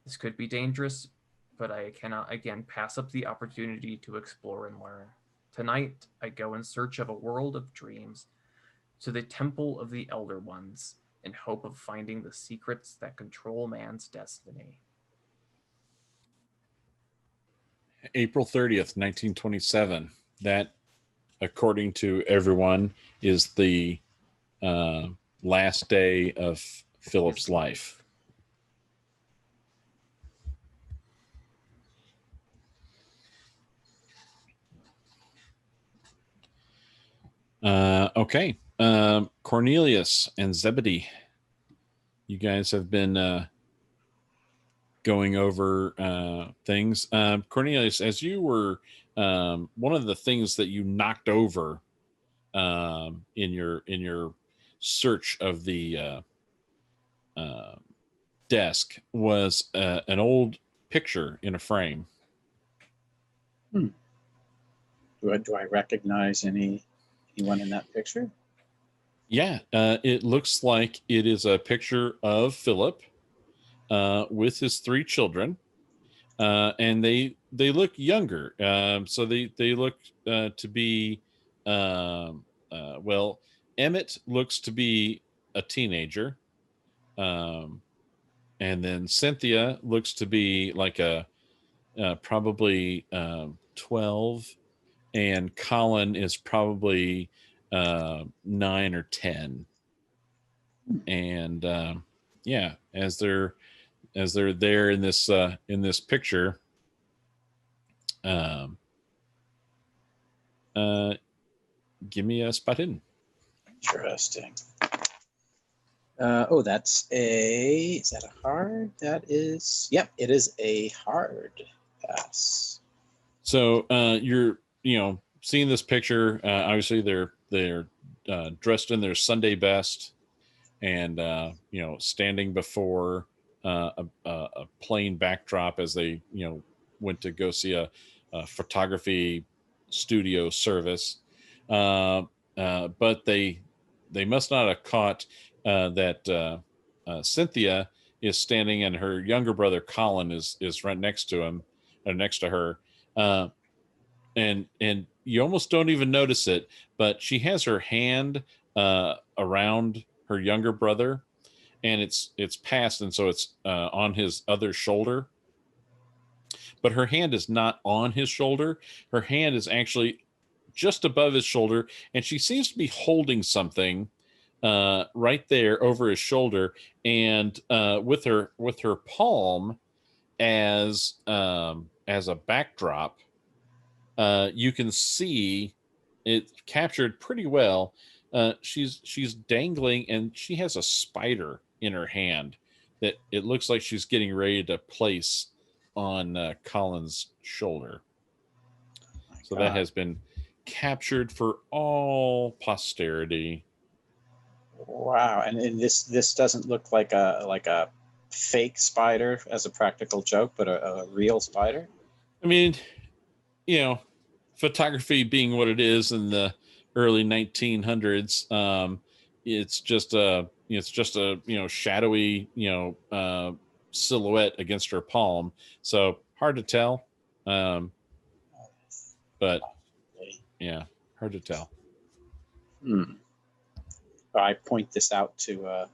This could be dangerous, but I cannot again pass up the opportunity to explore and learn. Tonight, I go in search of a world of dreams, to the temple of the Elder Ones, in hope of finding the secrets that control man's destiny. April 30th, 1927. That, according to everyone, is the last day of Philip's life. Okay. Cornelius and Zebedee, you guys have been going over things. Cornelius, as you were, one of the things that you knocked over in your search of the desk was an old picture in a frame. Do I recognize anyone in that picture? Yeah, it looks like it is a picture of Philip with his three children, and they look younger. So they look to be well. Emmett looks to be a teenager, and then Cynthia looks to be like a probably 12, and Colin is probably 9 or 10. And yeah, as they're there in this picture, give me a spot hidden. Interesting. Is that a hard? That is, yep, it is a hard pass. So you're seeing this picture. Obviously they're dressed in their Sunday best, and standing before a plain backdrop as they went to go see a photography studio service. But they must not have caught that Cynthia is standing and her younger brother Colin is right next to him, or next to her. And you almost don't even notice it, but she has her hand around her younger brother, and it's past, and so it's on his other shoulder. But her hand is not on his shoulder. Her hand is actually just above his shoulder, and she seems to be holding something right there over his shoulder, and with her palm as a backdrop, you can see it captured pretty well. She's dangling, and she has a spider in her hand that it looks like she's getting ready to place on Colin's shoulder. So that has been captured for all posterity. Wow, and this doesn't look like a fake spider as a practical joke, but a real spider. I mean, photography being what it is in the early 1900s, it's just a shadowy silhouette against her palm, so hard to tell. But yeah, hard to tell. I point this out to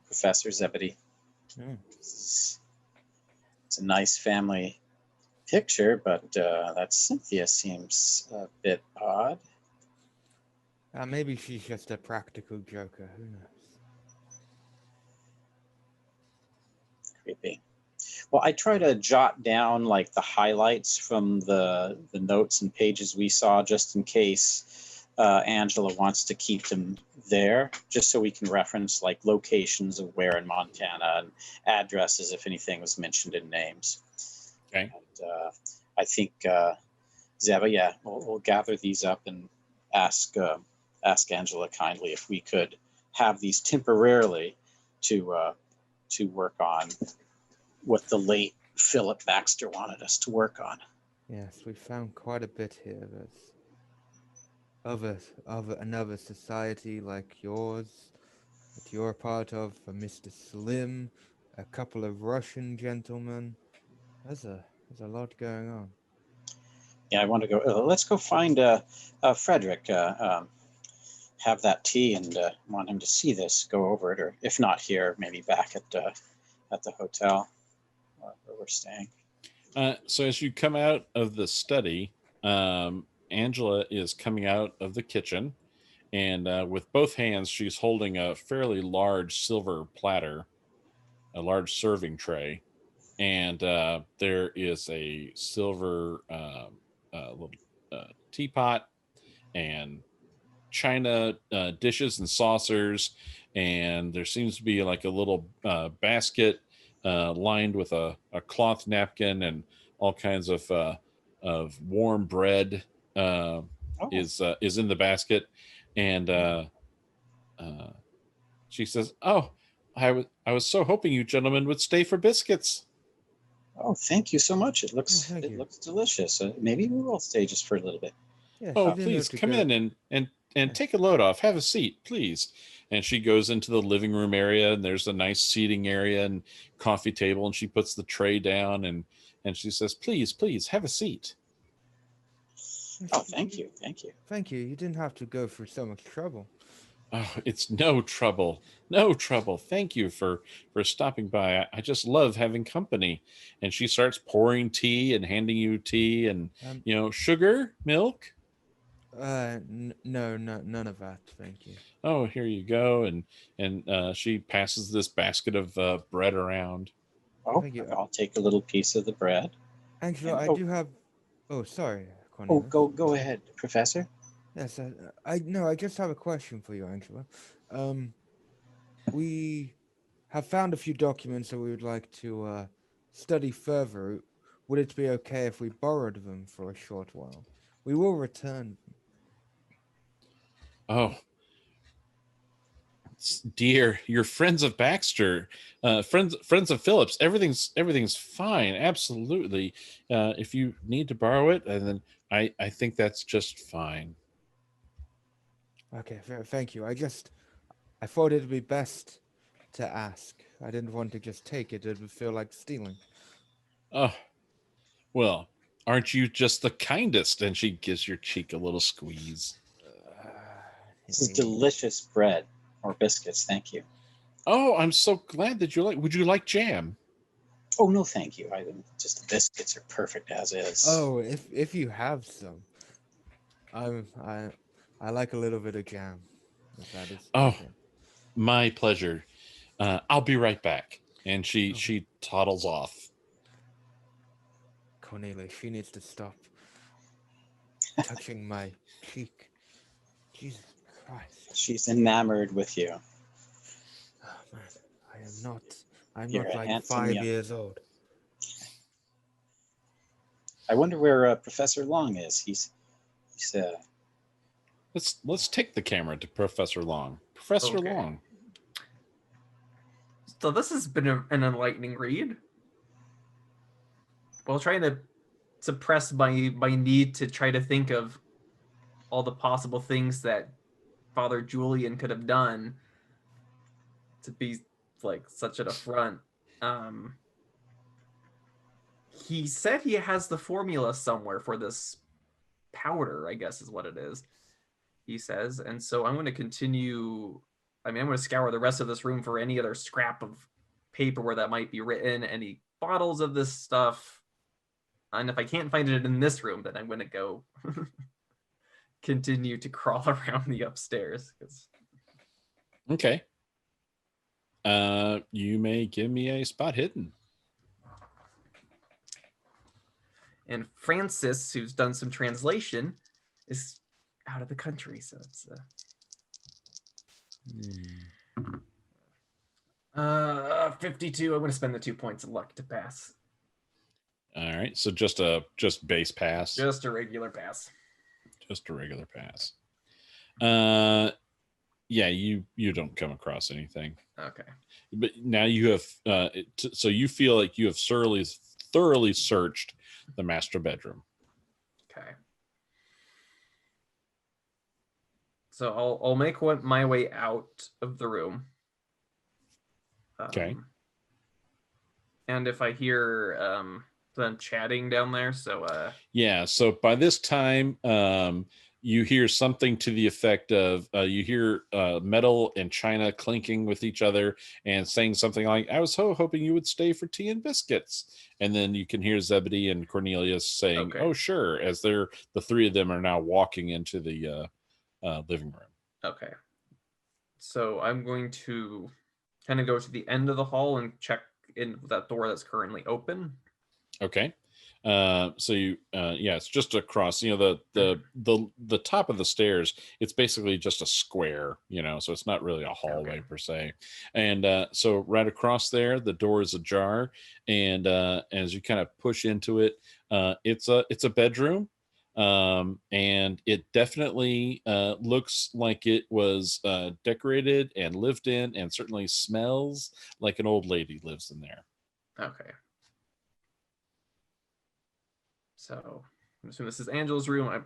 Professor Zebedee. It's a nice family picture, but that Cynthia seems a bit odd. Maybe she's just a practical joker. Who knows? Creepy. Well, I try to jot down like the highlights from the notes and pages we saw, just in case Angela wants to keep them there, just so we can reference like locations of where in Montana and addresses if anything was mentioned in names. Okay. And, I think Zeba, we'll gather these up and ask Angela kindly if we could have these temporarily to work on what the late Philip Baxter wanted us to work on. Yes, we found quite a bit here. There's another society like yours that you're a part of, for Mr. Slim, a couple of Russian gentlemen. There's a lot going on. Yeah, I want to go. Let's go find Frederick. Have that tea and want him to see this. Go over it, or if not here, maybe back at the hotel where we're staying. So as you come out of the study, Angela is coming out of the kitchen, and with both hands, she's holding a fairly large silver platter, a large serving tray, and there is a silver little teapot and china dishes and saucers, and there seems to be like a little basket lined with a cloth napkin, and all kinds of warm bread is in the basket, and she says, "Oh, I was so hoping you gentlemen would stay for biscuits." Oh, thank you so much. It looks looks delicious. Maybe we will stay just for a little bit. Yeah, Oh, please come in and take a load off. Have a seat, please. And she goes into the living room area, and there's a nice seating area and coffee table, and she puts the tray down, and she says, please have a seat. Oh, thank you. Thank you. You didn't have to go through so much trouble. Oh, it's no trouble. Thank you for stopping by. I just love having company. And she starts pouring tea and handing you tea and, sugar, milk. No, none of that. Thank you. Oh, here you go. And she passes this basket of bread around. Oh, thank you. I'll take a little piece of the bread. Angela, I do have. Oh, sorry, Cornelius. Oh, go ahead, Professor. Yes, I just have a question for you, Angela. We have found a few documents that we would like to study further. Would it be okay if we borrowed them for a short while? We will return them. Oh, dear, you're friends of Baxter, friends of Phillips. Everything's fine, absolutely. If you need to borrow it, and then I think that's just fine. Okay, thank you. I thought it'd be best to ask. I didn't want to just take it. It would feel like stealing. Oh, well, aren't you just the kindest? And she gives your cheek a little squeeze. This is delicious bread or biscuits. Thank you. Oh, I'm so glad that you like. Would you like jam? Oh no, thank you. Just the biscuits are perfect as is. Oh, if you have some, I like a little bit of jam. If that is Oh, okay. my pleasure. I'll be right back. And Oh. she toddles off. Cornelia, she needs to stop touching my cheek. Jesus Christ. She's enamored with you. Oh man, I'm You're not a like handsome 5 young- years old. I wonder where Professor Long is. He's Let's take the camera to Professor Long. Professor Okay. Long. So this has been an enlightening read. While trying to suppress my need to try to think of all the possible things that Father Julian could have done to be like such an affront. He said he has the formula somewhere for this powder, I guess is what it is, he says. And so I'm going to continue. I mean, I'm going to scour the rest of this room for any other scrap of paper where that might be written, any bottles of this stuff. And if I can't find it in this room, then I'm going to go continue to crawl around the upstairs. Okay. You may give me a spot hidden. And Francis, who's done some translation, is out of the country, so it's 52. I'm going to spend the 2 points of luck to pass. All right, so just base pass. Just a regular pass. Just a regular pass. Yeah, you don't come across anything. Okay. But now you have so you feel like you have thoroughly searched the master bedroom. Okay. So I'll make my way out of the room. Okay. And if I hear them chatting down there, so yeah, so by this time you hear something to the effect of you hear metal and china clinking with each other and saying something like, I was hoping you would stay for tea and biscuits. And then you can hear Zebedee and Cornelius saying, Okay. oh sure, as the three of them are now walking into the living room. Okay. So I'm going to kind of go to the end of the hall and check in that door that's currently open. Okay. So you yeah, it's just across, the top of the stairs, it's basically just a square, so it's not really a hallway per se. And so right across there, the door is ajar, and as you kind of push into it, it's a bedroom. And it definitely looks like it was decorated and lived in, and certainly smells like an old lady lives in there. Okay. So I'm assuming this is Angel's room. I'm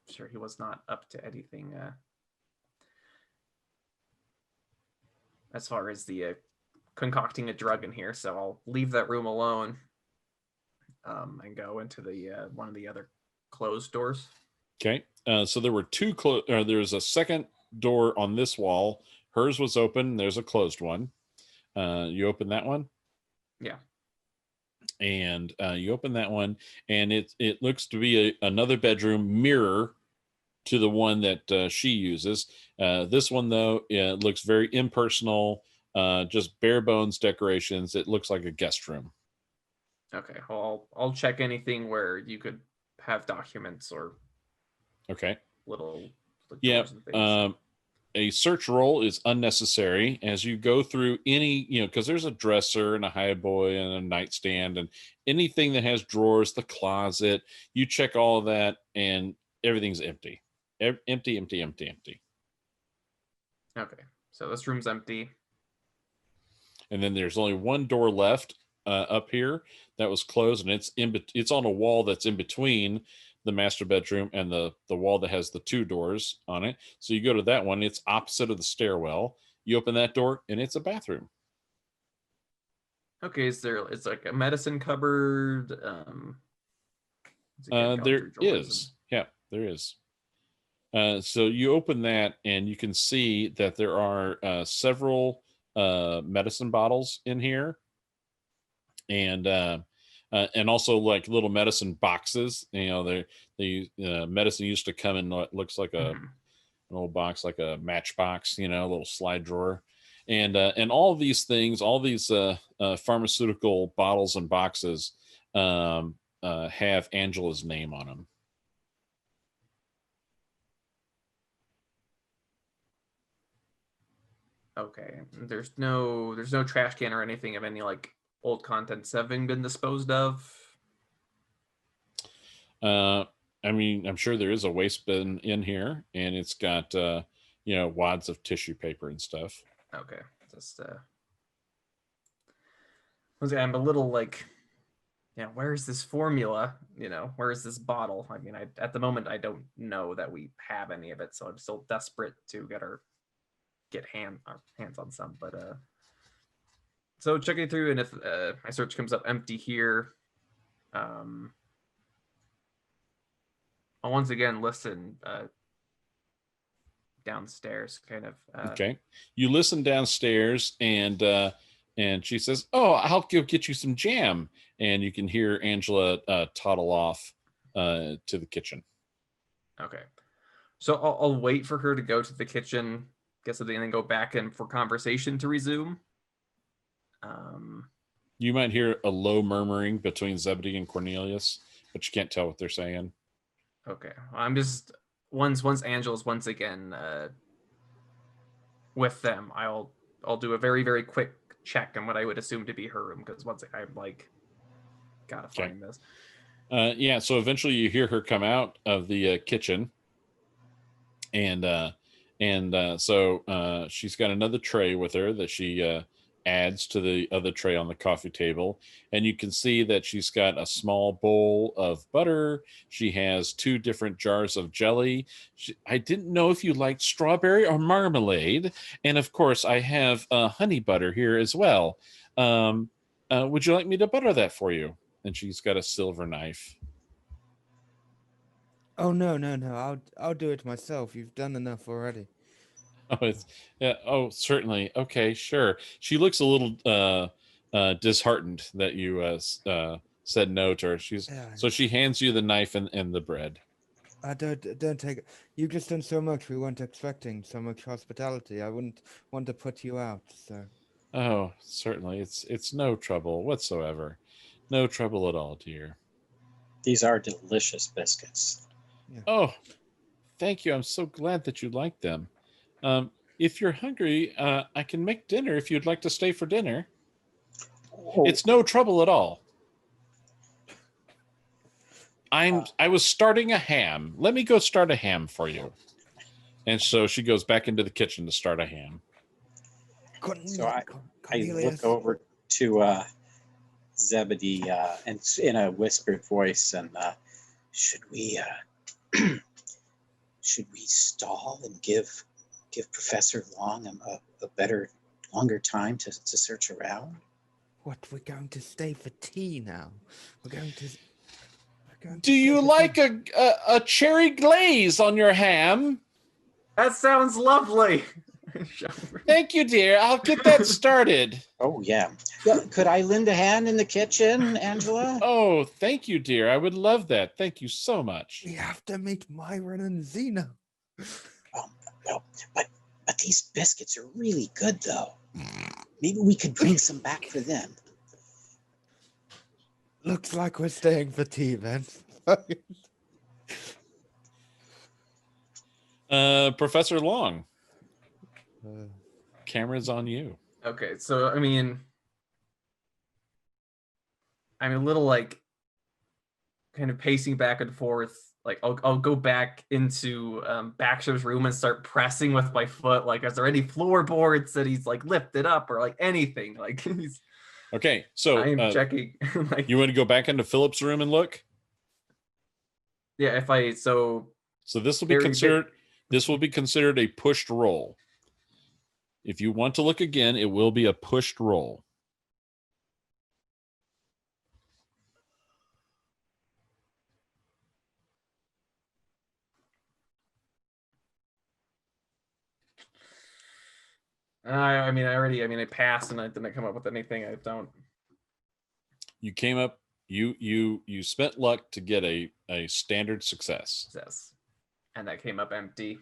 sure he was not up to anything as far as the concocting a drug in here. So I'll leave that room alone and go into the one of the other closed doors. Okay. So there were there's a second door on this wall. Hers was open. There's a closed one. You open that one? Yeah. And you open that one, and it looks to be another bedroom mirror to the one that she uses. This one, though, looks very impersonal, just bare bones decorations. It looks like a guest room. Okay. Well, I'll check anything where you could have documents or little yeah. A search roll is unnecessary as you go through any, because there's a dresser and a highboy and a nightstand and anything that has drawers, the closet. You check all of that, and everything's empty. Empty. Okay. So this room's empty. And then there's only one door left up here that was closed, and it's on a wall that's in between the master bedroom and the wall that has the two doors on it. So you go to that one, it's opposite of the stairwell. You open that door, and it's a bathroom. Okay, it's like a medicine cupboard. There is. Yeah, there is. So you open that, and you can see that there are several medicine bottles in here, and also like little medicine boxes. You know, the medicine used to come in what looks like a Mhm. an old box, like a matchbox, you know, a little slide drawer. And all these things, all these pharmaceutical bottles and boxes have Angela's name on them. Okay. There's no trash can or anything of any like old contents having been disposed of. I mean, I'm sure there is a waste bin in here, and it's got wads of tissue paper and stuff. Okay. Just I'm a little like, yeah, where is this formula? You know, where is this bottle? I mean, at the moment I don't know that we have any of it, so I'm still desperate to get our hands on some. But so checking through, and if my search comes up empty here, I'll once again listen downstairs, kind of. Okay, you listen downstairs, and she says, "Oh, I'll go get you some jam." And you can hear Angela toddle off to the kitchen. Okay, so I'll wait for her to go to the kitchen, get something, and then go back in for conversation to resume. You might hear a low murmuring between Zebedee and Cornelius, but you can't tell what they're saying. Okay, I'm just once Angela's once again with them, I'll do a very, very quick check on what I would assume to be her room, because once I'm like, gotta find this. Yeah, so eventually you hear her come out of the kitchen, and so she's got another tray with her that she adds to the other tray on the coffee table, and you can see that she's got a small bowl of butter. She has 2 different jars of jelly. I didn't know if you liked strawberry or marmalade, and of course I have honey butter here as well. Would you like me to butter that for you? And she's got a silver knife. Oh no! I'll do it myself. You've done enough already. Oh, certainly. Okay, sure. She looks a little disheartened that you said no to her. So she hands you the knife and the bread. Don't take it. You've just done so much. We weren't expecting so much hospitality. I wouldn't want to put you out. So. Oh, certainly. It's no trouble whatsoever. No trouble at all, dear. These are delicious biscuits. Yeah. Oh, thank you. I'm so glad that you like them. If you're hungry, I can make dinner if you'd like to stay for dinner. Oh. It's no trouble at all. I was starting a ham. Let me go start a ham for you. And so she goes back into the kitchen to start a ham. So I look over to Zebedee and in a whispered voice, and should we stall and give Professor Long a better, longer time to search around? What, we're going to stay for tea now? We're going to Do you like a cherry glaze on your ham? That sounds lovely. Thank you, dear. I'll get that started. Oh, yeah. Could I lend a hand in the kitchen, Angela? Oh, thank you, dear. I would love that. Thank you so much. We have to meet Myron and Zeno. Well, but these biscuits are really good, though. Maybe we could bring some back for them. Looks like we're staying for tea, then. Professor Long, camera's on you. Okay, so I mean, I'm a little like kind of pacing back and forth. Like I'll go back into Baxter's room and start pressing with my foot. Like, is there any floorboards that he's like lifted up or like anything? Like he's okay. So I'm checking. Like, you want to go back into Philip's room and look? Yeah, so this will be considered. This will be considered a pushed roll. If you want to look again, it will be a pushed roll. I passed and I didn't come up with anything. I don't. You came up. You spent luck to get a standard success. And that came up empty.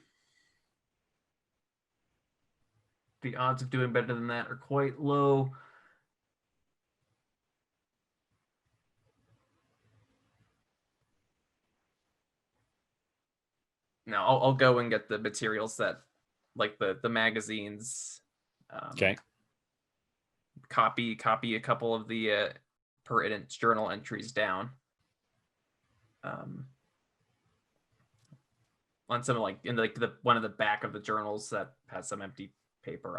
The odds of doing better than that are quite low. Now I'll go and get the materials that, like the magazines. Okay. Copy a couple of the pertinent journal entries down. On some like in like the one of the back of the journals that has some empty paper.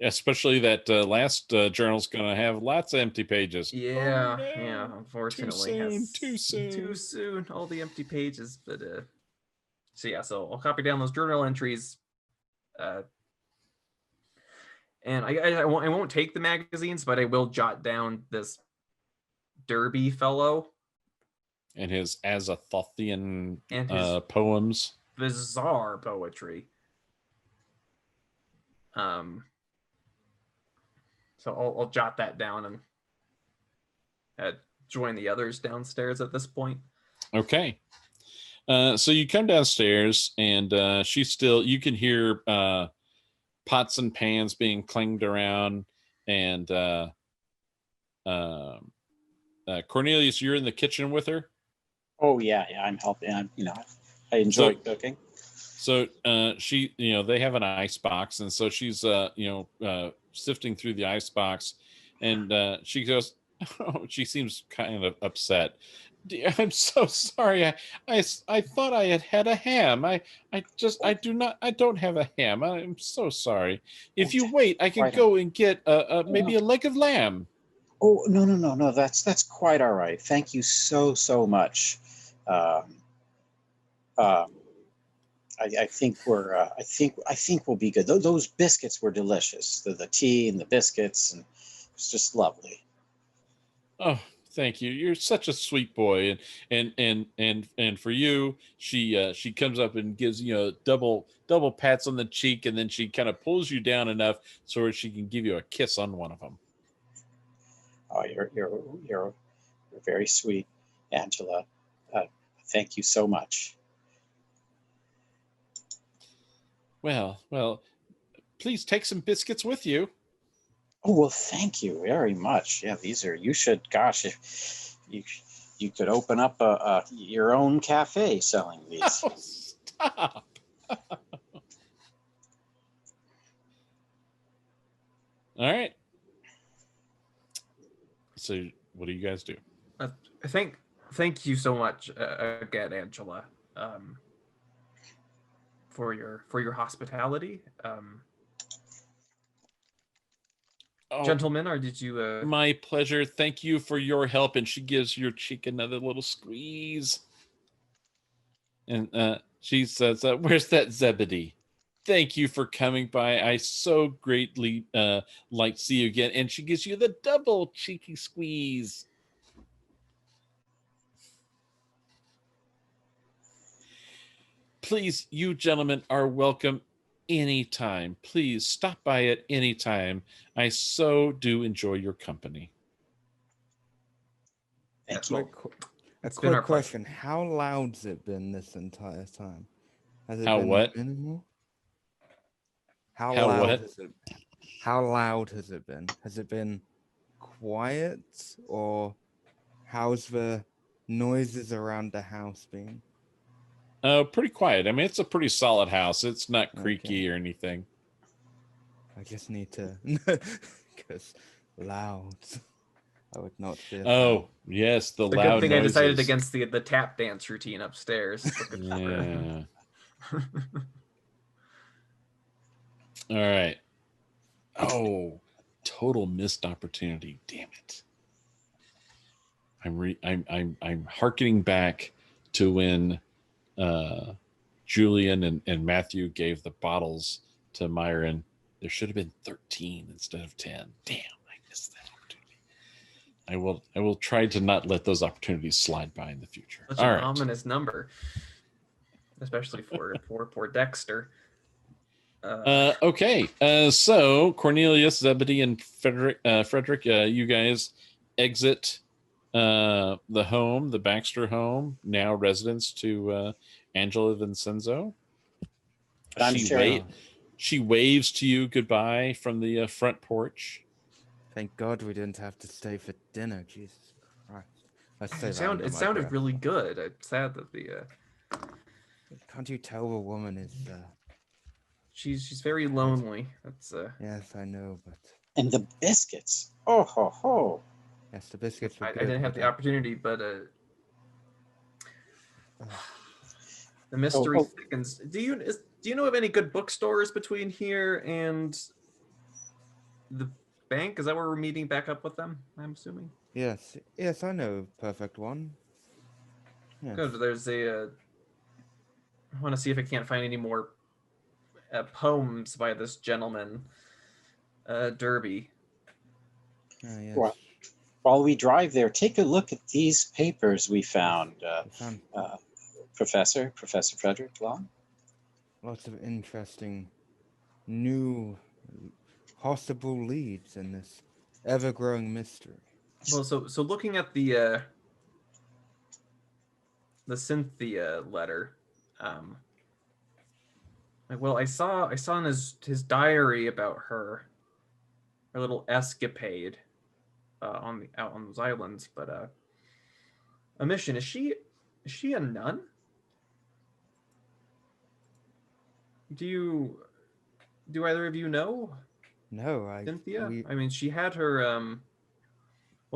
Especially that last journal's going to have lots of empty pages. Yeah, Oh, no. yeah. Unfortunately, Too too soon. All the empty pages, but so I'll copy down those journal entries. And I won't take the magazines, but I will jot down this Derby fellow and his Azathothian and his poems, bizarre poetry. So I'll jot that down and join the others downstairs at this point. Okay. So you come downstairs and she's still, you can hear pots and pans being clanged around, and Cornelius, you're in the kitchen with her. Oh yeah, I'm helping. I enjoy cooking. So she, they have an ice box, and so she's sifting through the ice box, and she goes, oh, she seems kind of upset. I'm so sorry. I thought I had a ham. I don't have a ham. I'm so sorry. If you wait, I can go and get maybe a leg of lamb. Oh, no. That's quite all right. Thank you so much. I think we'll be good. Those biscuits were delicious. The tea and the biscuits, and it's just lovely. Oh, thank you. You're such a sweet boy. And for you, she comes up and gives double pats on the cheek, and then she kind of pulls you down enough so she can give you a kiss on one of them. Oh, you're very sweet, Angela. Thank you so much. Well, please take some biscuits with you. Oh, well, thank you very much. Yeah, you should, gosh, if you could open up your own cafe selling these. Oh, stop. All right. So what do you guys do? Thank you so much again, Angela, for your hospitality. Gentlemen, or did you? My pleasure. Thank you for your help. And she gives your cheek another little squeeze. And she says, "Where's that Zebedee? Thank you for coming by. I so greatly like to see you again." And she gives you the double cheeky squeeze. Please, you gentlemen are welcome anytime. Please stop by at any time. I so do enjoy your company. Thank you. A quick question. How loud's it been this entire time? Has it been what? minimal? How loud has it been? Has it been quiet, or how's the noises around the house been? Pretty quiet. I mean, it's a pretty solid house. It's not creaky or anything. I just need to, because loud. I would not feel. Oh, yes, the loud good thing noises. I decided against the tap dance routine upstairs. Yeah. All right. Oh, total missed opportunity. Damn it. I'm hearkening back to when Julian and Matthew gave the bottles to Myron. There should have been 13 instead of 10. Damn, I missed that opportunity. I will try to not let those opportunities slide by in the future. Such an ominous number, especially for poor Dexter. Okay. So Cornelius, Zebedee, and Frederick, you guys exit the home, the Baxter home, now residence to Angela Vincenzo. But I'm sure. She waves to you goodbye from the front porch. Thank God we didn't have to stay for dinner. Jesus Christ. I say It that under my sounded breath. really good. It's sad that Can't you tell a woman is... she's very lonely. That's Yes, I know, but... And the biscuits. Oh, ho, ho. Yes, the biscuits were I good. didn't have the opportunity, but the mystery thickens. Do you know of any good bookstores between here and the bank? Is that where we're meeting back up with them? I'm assuming. Yes, I know a perfect one. Yes. Good. There's a. I want to see if I can't find any more poems by this gentleman, Derby. Yes. Well, while we drive there, take a look at these papers we found, Professor Frederick Long. Lots of interesting new possible leads in this ever-growing mystery. Well, so looking at the Cynthia letter, I saw in his diary about her little escapade out on those islands, but a mission. Is she a nun? Do either of you know? No, Cynthia? I mean, she had her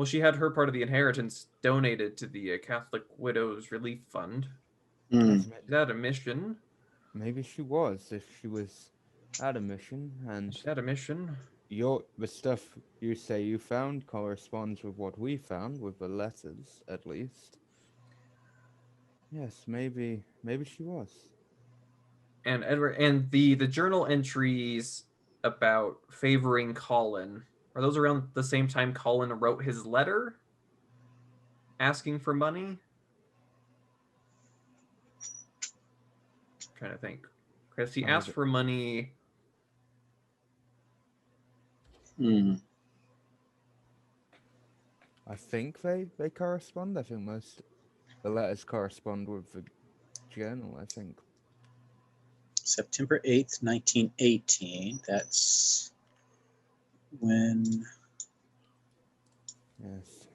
she had her part of the inheritance donated to the Catholic Widows Relief Fund. Is that a mission? Maybe she was, if she was at a mission, and She had a mission. the stuff you say you found corresponds with what we found, with the letters, at least. Yes, maybe she was. And Edward, and the journal entries about favoring Colin, are those around the same time Colin wrote his letter asking for money? I'm trying to think. Because he asked for money. I think they correspond. I think most the letters correspond with the journal, I think. September 8th, 1918. That's when... Yes.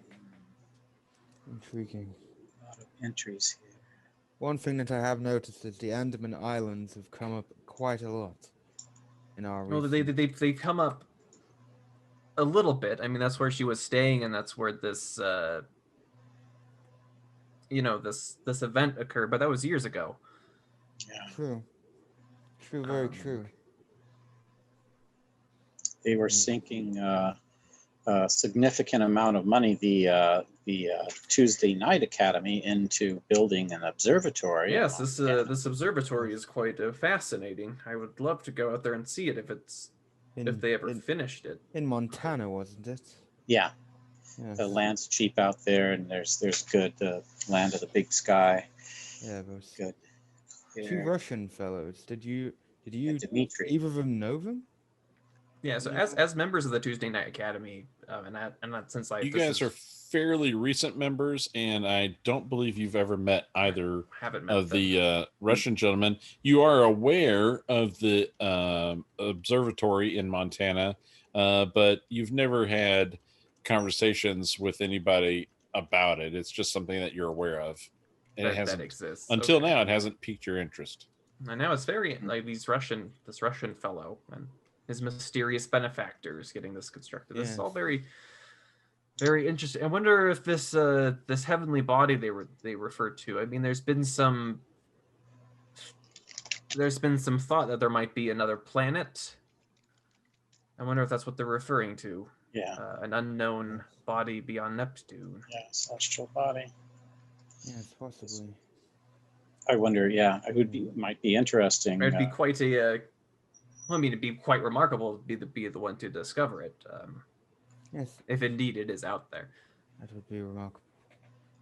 Intriguing. A lot of entries here. One thing that I have noticed is the Andaman Islands have come up quite a lot in our region. They come up a little bit. I mean, that's where she was staying, and that's where this this event occurred, but that was years ago. Yeah. True, very true. They were sinking a significant amount of money, the Tuesday Night Academy, into building an observatory. Yes, this observatory is quite fascinating. I would love to go out there and see it if they ever finished it. In Montana, wasn't it? Yeah. Yes. The land's cheap out there, and there's good land of the big sky. Yeah, those good. Two Russian fellows. Did you Dmitri. either of them know them? Yeah, so as members of the Tuesday Night Academy, and that since you guys are fairly recent members, and I don't believe you've ever met either of the Russian gentlemen. You are aware of the observatory in Montana, but you've never had conversations with anybody about it. It's just something that you're aware of, and that exists until now. It hasn't piqued your interest. And now it's very like this Russian fellow and his mysterious benefactors getting this constructed. This is all very, very interesting. I wonder if this heavenly body they referred to. I mean, there's been some thought that there might be another planet. I wonder if that's what they're referring to. Yeah. An unknown body beyond Neptune. Yeah, celestial body. Yes, possibly. I wonder. Yeah, might be interesting. It'd be quite it'd be quite remarkable to be the one to discover it. Yes. If indeed it is out there. That would be remarkable.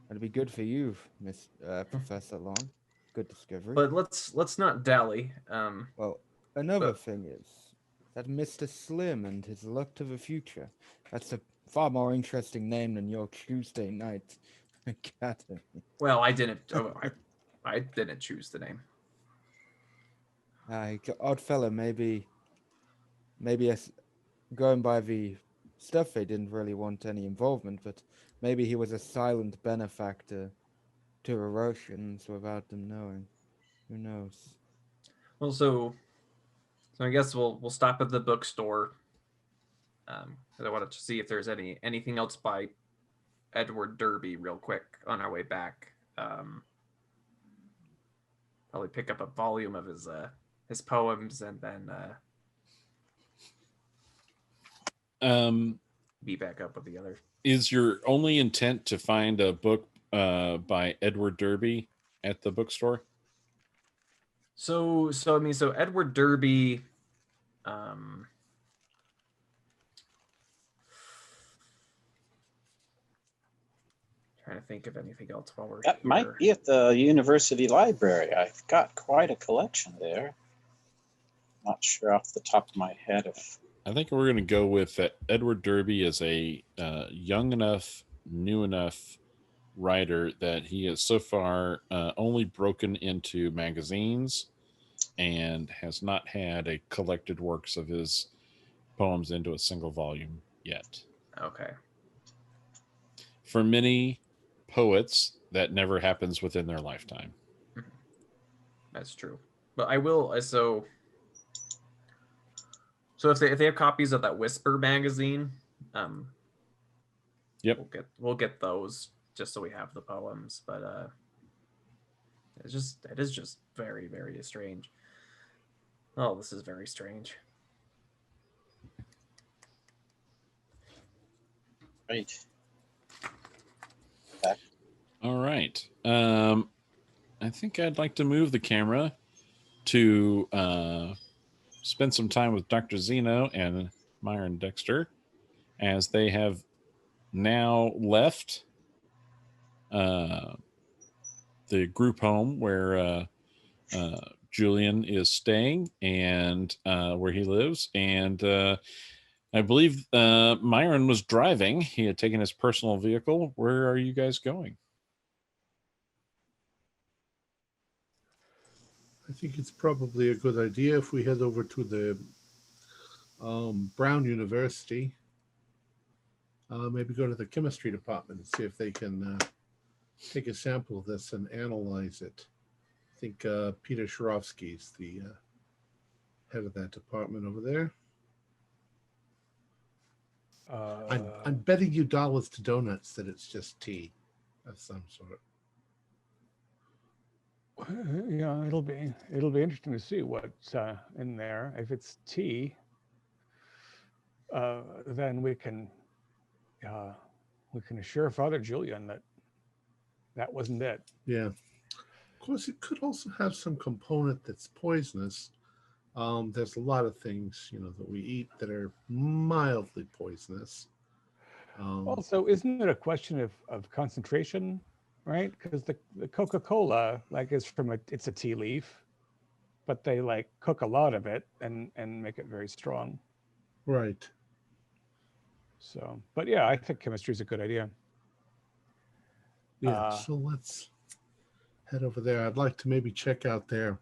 That'd be good for you, Professor Long. Good discovery. But let's not dally. Well, another thing is that Mr. Slim and his luck to the future. That's a far more interesting name than your Tuesday night academy. Well, I didn't. I didn't choose the name. Oddfellow, maybe going by the stuff, they didn't really want any involvement, but maybe he was a silent benefactor to the Russians without them knowing. Who knows? Well, so I guess we'll stop at the bookstore. 'Cause I wanted to see if there's anything else by Edward Derby real quick on our way back. Probably pick up a volume of his poems and then be back up with the other. Is your only intent to find a book by Edward Derby at the bookstore? So Edward Derby, trying to think of anything else while we're That here. might be at the university library. I've got quite a collection there. Not sure off the top of my head if. I think we're going to go with that. Edward Derby is a young enough, new enough writer that he has so far only broken into magazines and has not had a collected works of his poems into a single volume yet. Okay. For many poets, that never happens within their lifetime. That's true. But I will so if they have copies of that Whisper magazine, Yep. we'll get those just so we have the poems. But it is just very, very strange. Oh, this is very strange. Right. All right. I think I'd like to move the camera to spend some time with Dr. Zeno and Myron Dexter as they have now left the group home where Julian is staying and where he lives. And I believe Myron was driving. He had taken his personal vehicle. Where are you guys going? I think it's probably a good idea if we head over to the Brown University. Maybe go to the chemistry department and see if they can take a sample of this and analyze it. I think Peter Sharovsky is the head of that department over there. I'm betting you dollars to donuts that it's just tea of some sort. Yeah, it'll be interesting to see what's in there. If it's tea, then we can assure Father Julian that wasn't it. Yeah. Of course, it could also have some component that's poisonous. There's a lot of things, that we eat that are mildly poisonous. Also, isn't it a question of concentration, right? Because the Coca-Cola, it's a tea leaf, but they cook a lot of it and make it very strong. Right. So, but yeah, I think chemistry is a good idea. Yeah, so let's head over there. I'd like to maybe check out their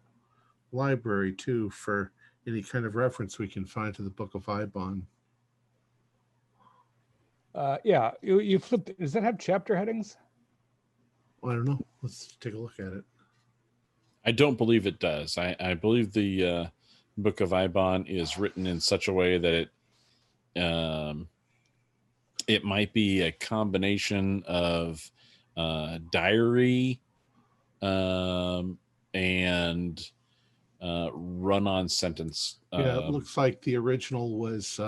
library too for any kind of reference we can find to the Book of Ibon. Yeah, you flipped. Does that have chapter headings? I don't know. Let's take a look at it. I don't believe it does. I believe the Book of Ibon is written in such a way that it might be a combination of diary and run-on sentence. Yeah, it looks like the original was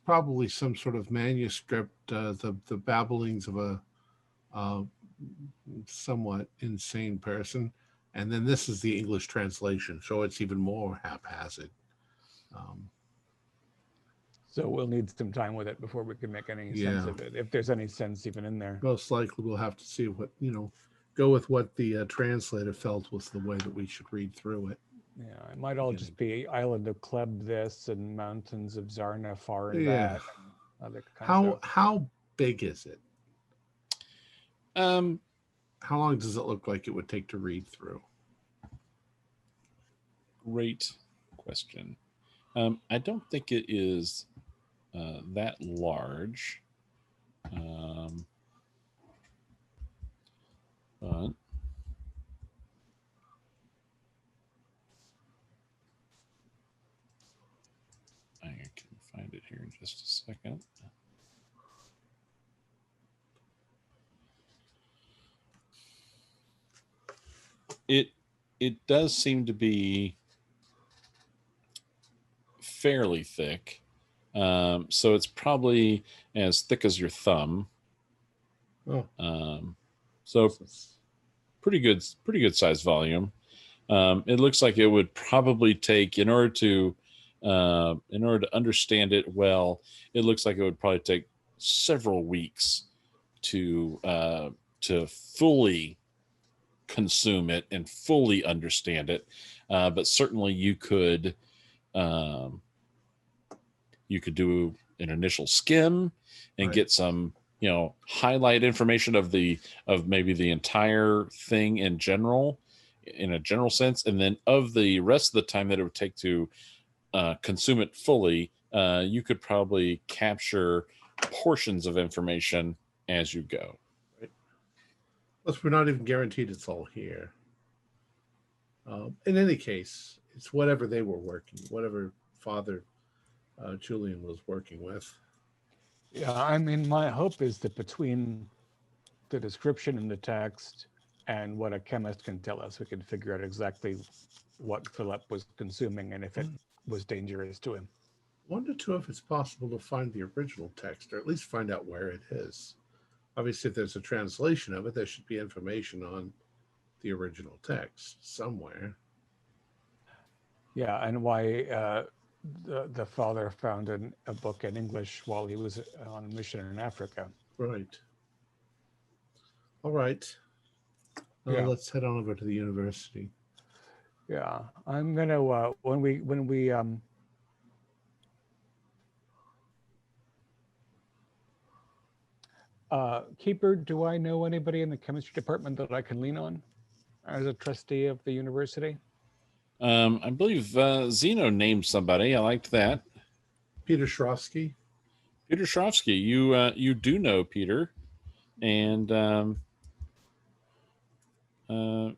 probably some sort of manuscript, the babblings of a somewhat insane person, and then this is the English translation, so it's even more haphazard. So we'll need some time with it before we can make any sense of it, if there's any sense even in there. Most likely we'll have to see what, go with what the translator felt was the way that we should read through it. Yeah, it might all just be Island of Kleb this and Mountains of Zarna far and Yeah. that. And other kinds of. How big is it? Um, How long does it look like it would take to read through? Great question. I don't think it is that large. But I can find it here in just a second. It does seem to be fairly thick. So it's probably as thick as your thumb. Oh, So pretty good size volume. It looks like it would probably take, in order to understand it well, it looks like it would probably take several weeks to fully consume it and fully understand it. But certainly you could do an initial skim and Right. get some, highlight information of maybe the entire thing in a general sense, and then of the rest of the time that it would take to consume it fully, you could probably capture portions of information as you go. Plus, we're not even guaranteed it's all here. In any case, it's whatever they were working, whatever Father Julian was working with. Yeah, I mean, my hope is that between the description in the text and what a chemist can tell us, we can figure out exactly what Philip was consuming and if it was dangerous to him. Wonder too if it's possible to find the original text, or at least find out where it is. Obviously, if there's a translation of it, there should be information on the original text somewhere. Yeah, and why the father found a book in English while he was on a mission in Africa. Right. All right. Yeah. Let's head on over to the university. Yeah, I'm gonna when we Keeper, do I know anybody in the chemistry department that I can lean on as a trustee of the university? I believe Zeno named somebody. I liked that. Peter Shrovsky. Peter Shrovsky. You do know Peter, and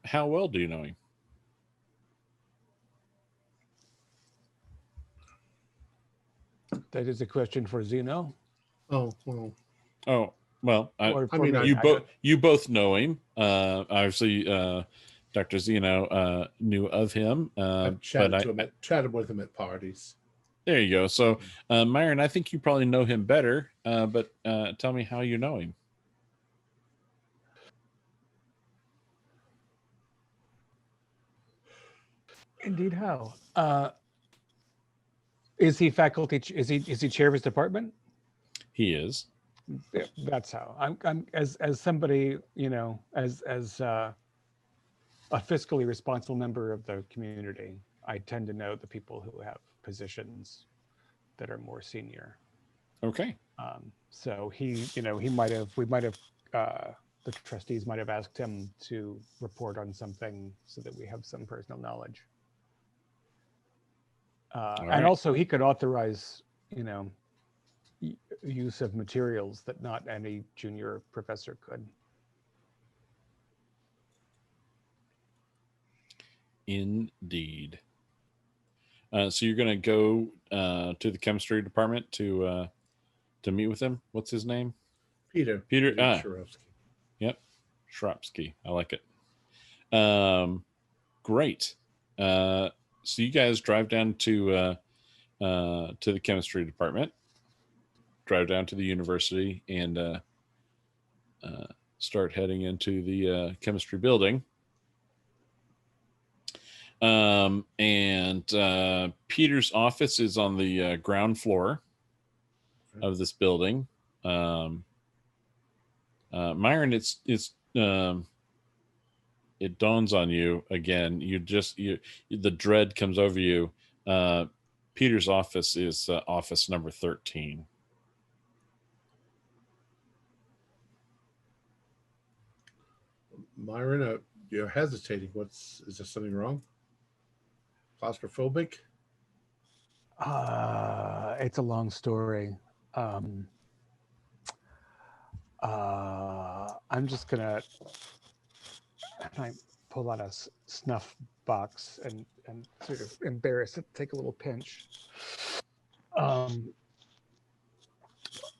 how well do you know him? That is a question for Zeno. Oh well. Oh well. You both know him. Obviously, Dr. Zeno knew of him. I've chatted with him at parties. There you go. So, Myron, I think you probably know him better. But tell me how you know him. Indeed, how? Is he faculty? Is he chair of his department? He is. Yeah, that's how. I'm as somebody, as a fiscally responsible member of the community, I tend to know the people who have positions that are more senior. Okay. So the trustees might have asked him to report on something so that we have some personal knowledge. And also he could authorize, use of materials that not any junior professor could. Indeed. So you're going to go to the chemistry department to meet with him. What's his name? Peter Shrovsky. Yep, Shrovsky. I like it. Great. So you guys drive down to the chemistry department, drive down to the university, and start heading into the chemistry building. And Peter's office is on the ground floor of this building. Myron, it's it dawns on you again. The dread comes over you. Peter's office is office number 13. Myron, you're hesitating. Is there something wrong? Claustrophobic? It's a long story. I'm just gonna. I pull out a snuff box and sort of embarrass it, take a little pinch. Do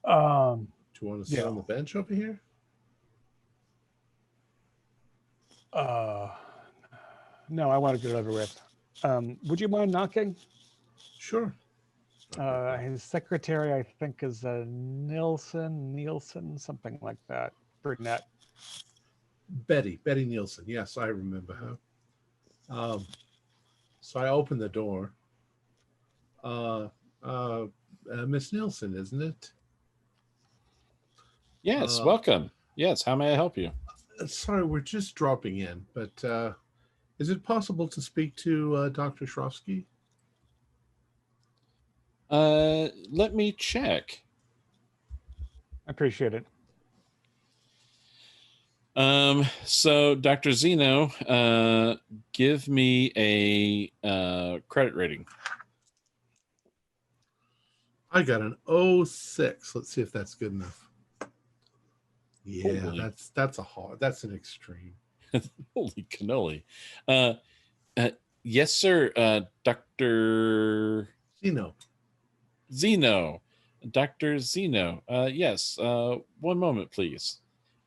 you want to sit on the bench over here? No, I want to get it over with. Would you mind knocking? Sure. His secretary, I think, is Nielsen, something like that. Brunette. Betty Nielsen. Yes, I remember her. So I open the door. Miss Nielsen, isn't it? Yes, welcome. Yes, how may I help you? Sorry, we're just dropping in, but is it possible to speak to Dr. Shrovsky? Let me check. I appreciate it. So Dr. Zeno, give me a credit rating. I got an 06. Let's see if that's good enough. Yeah, Holy. That's an extreme. Holy cannoli. Yes, sir. Dr. Zeno. Dr. Zeno. Yes. One moment, please.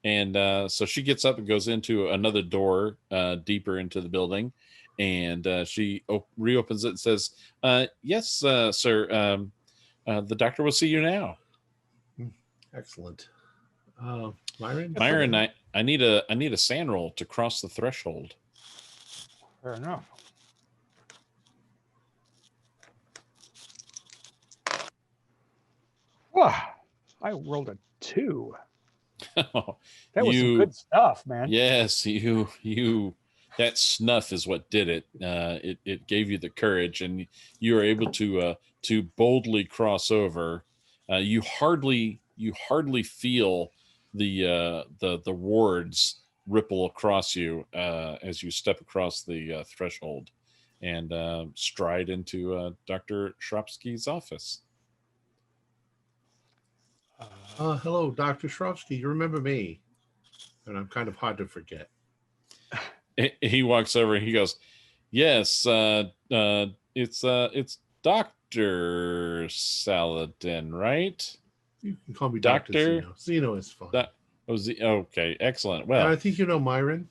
And so she gets up and goes into another door deeper into the building. And she reopens it and says, yes, sir. The doctor will see you now. Excellent. Myron, I need a sand roll to cross the threshold. Fair enough. Wow, I rolled a 2. That was some good stuff, man. Yes, that snuff is what did it. It gave you the courage, and you were able to boldly cross over. You hardly feel the wards ripple across you as you step across the threshold and stride into Dr. Shropsky's office. Hello, Dr. Shrovsky. You remember me? And I'm kind of hard to forget. He walks over and he goes, yes, it's Dr. Saladin, right? You can call me Dr. Zeno. Zeno is fine. Okay, excellent. Well, I think you know Myron.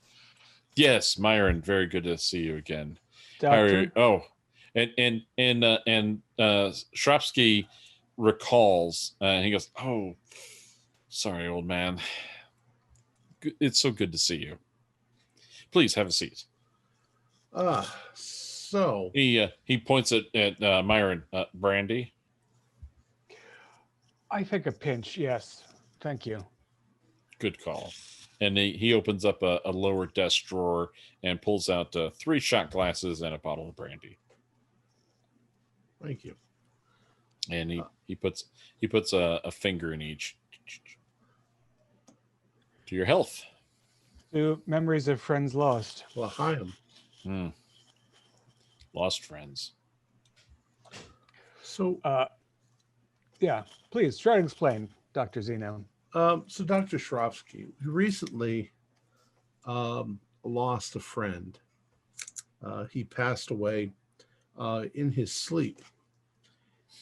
Yes, Myron. Very good to see you again. Doctor? And Shropsky recalls, and he goes, "Oh, sorry, old man. It's so good to see you. Please have a seat." So he points at Myron. Brandy. I think a pinch, yes. Thank you. Good call. And he opens up a lower desk drawer and pulls out 3 shot glasses and a bottle of brandy. Thank you. And he puts a finger in each. To your health. To memories of friends lost. Well, hi. Lost friends. So, yeah, please try to explain, Dr. Zeno. So Dr. Shrovsky, we recently lost a friend. He passed away in his sleep.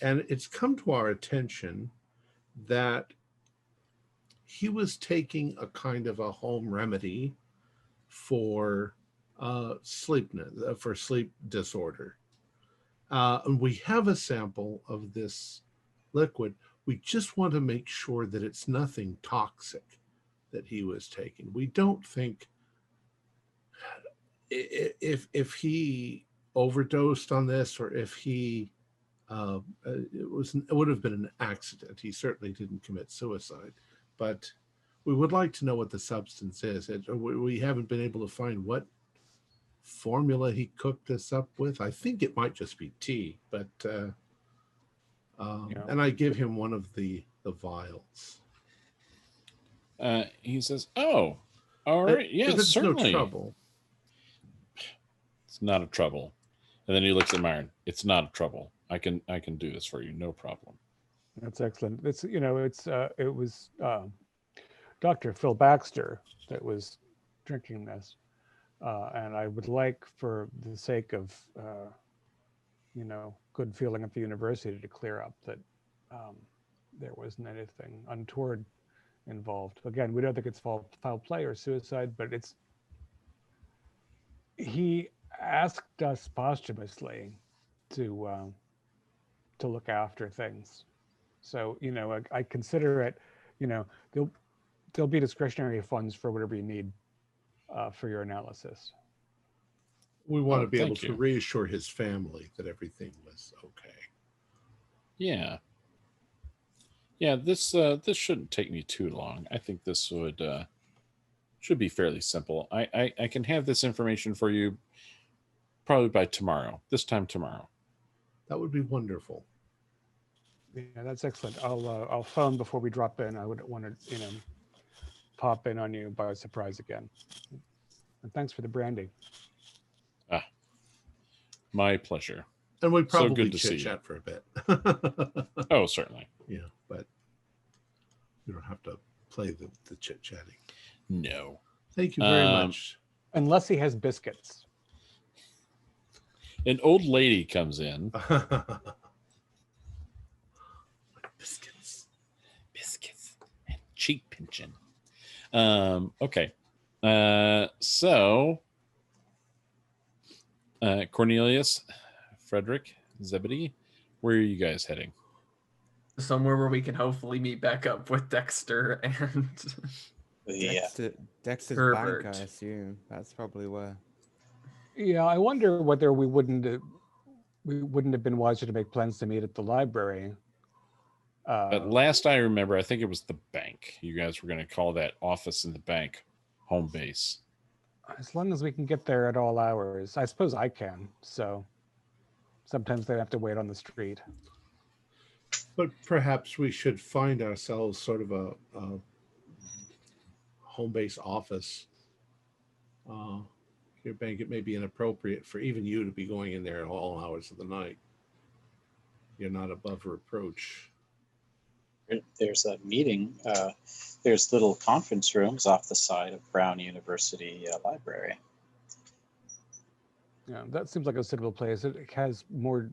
And it's come to our attention that he was taking a kind of a home remedy for sleep disorder. And we have a sample of this liquid. We just want to make sure that it's nothing toxic that he was taking. We don't think if he overdosed on this or if he it would have been an accident. He certainly didn't commit suicide, but we would like to know what the substance is. We haven't been able to find what formula he cooked this up with. I think it might just be tea, but and I give him one of the vials. He says, "Oh, all right, yeah, if it's certainly. No trouble. It's not a trouble." And then he looks at Myron. "It's not a trouble. I can do this for you, no problem." That's excellent. It's it was Dr. Phil Baxter that was drinking this, and I would like, for the sake of good feeling at the university, to clear up that there wasn't anything untoward involved. Again, we don't think it's foul play or suicide, but he asked us posthumously to look after things. So, I consider it, there'll be discretionary funds for whatever you need for your analysis. We want to be able to reassure his family that everything was okay. Yeah. Yeah, this shouldn't take me too long. I think this should be fairly simple. I can have this information for you probably by tomorrow. This time tomorrow. That would be wonderful. Yeah, that's excellent. I'll phone before we drop in. I wouldn't want to, pop in on you by surprise again. And thanks for the brandy. My pleasure. And we probably so good to chit chat for a bit. Oh, certainly. Yeah, but we don't have to play the chit chatting. No. Thank you very much. Unless he has biscuits. An old lady comes in. Biscuits and cheek pinching. Okay. So Cornelius, Frederick, Zebedee, where are you guys heading? Somewhere where we can hopefully meet back up with Dexter and Dexter's Herbert. bank, I assume. That's probably where. Yeah, I wonder whether we wouldn't have been wiser to make plans to meet at the library. But last I remember, I think it was the bank. You guys were going to call that office in the bank home base. As long as we can get there at all hours. I suppose I can. So sometimes they have to wait on the street. But perhaps we should find ourselves sort of a home base office. Your bank, it may be inappropriate for even you to be going in there at all hours of the night. You're not above reproach. There's a meeting. There's little conference rooms off the side of Brown University Library. Yeah, that seems like a suitable place. It has more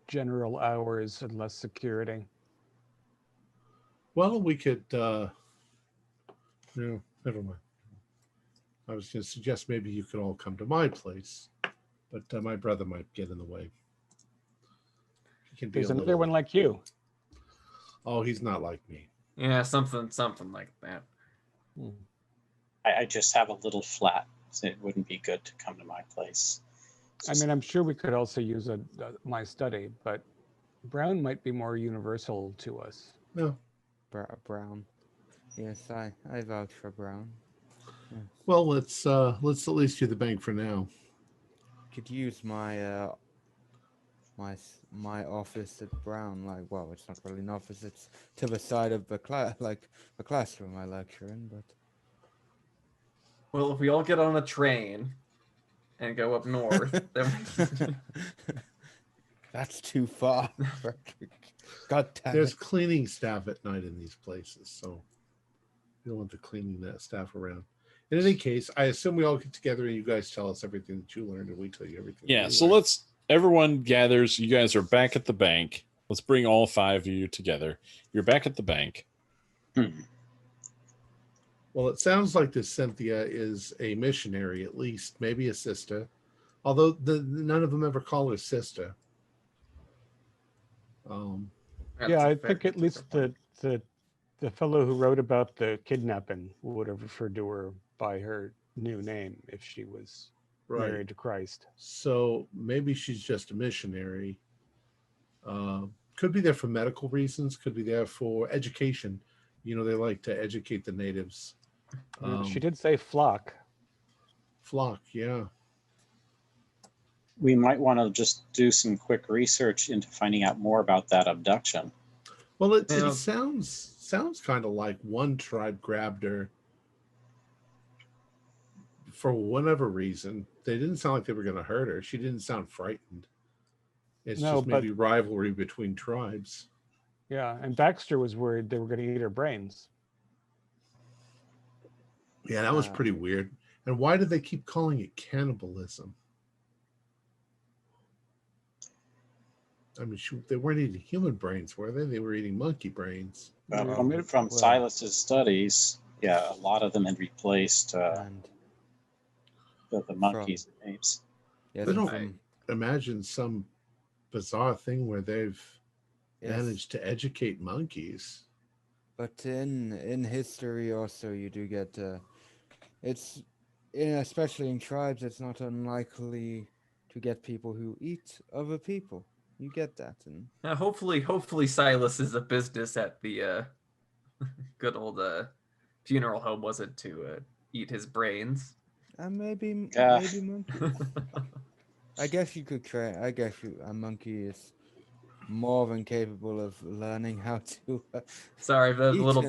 general hours and less security. Well, we could, no, never mind. I was going to suggest maybe you could all come to my place, but my brother might get in the way. There's another one like you. Oh, he's not like me. Yeah, something like that. I just have a little flat, so it wouldn't be good to come to my place. I mean, I'm sure we could also use my study, but Brown might be more universal to us. No. Brown. Yes, I vouch for Brown. Yeah. Well, let's at least do the bank for now. Could use my my office at Brown. Like, well, it's not really an office. It's to the side of the classroom I lecture in. But well, if we all get on a train and go up north, then that's too far. God damn There's it. cleaning staff at night in these places, so you don't want the cleaning staff around. In any case, I assume we all get together and you guys tell us everything that you learned, and we tell you everything. Yeah, so everyone gathers. You guys are back at the bank. Let's bring all five of you together. You're back at the bank. Well, it sounds like this Cynthia is a missionary, at least, maybe a sister. Although none of them ever call her sister. Yeah, I think at least the fellow who wrote about the kidnapping would have referred to her by her new name if she was married to Christ. So maybe she's just a missionary. Could be there for medical reasons. Could be there for education. they like to educate the natives. She did say flock. Flock, yeah. We might want to just do some quick research into finding out more about that abduction. Well, it Yeah. sounds kind of like one tribe grabbed her for whatever reason. They didn't sound like they were going to hurt her. She didn't sound frightened. It's No, just maybe but rivalry between tribes. yeah, and Baxter was worried they were going to eat her brains. Yeah, that was pretty weird. And why did they keep calling it cannibalism? I mean, they weren't eating human brains, were they? They were eating monkey brains. From Silas's studies, yeah, a lot of them had replaced And the monkeys and apes. yes, They and don't from- imagine some bizarre thing where they've yes. managed to educate monkeys. But in history also you do get it's especially in tribes it's not unlikely to get people who eat other people. You get that, and Now, hopefully Silas is a business at the good old funeral home wasn't to eat his brains. maybe monkeys. I guess you could try. I guess a monkey is more than capable of learning how to. Sorry, a eat little in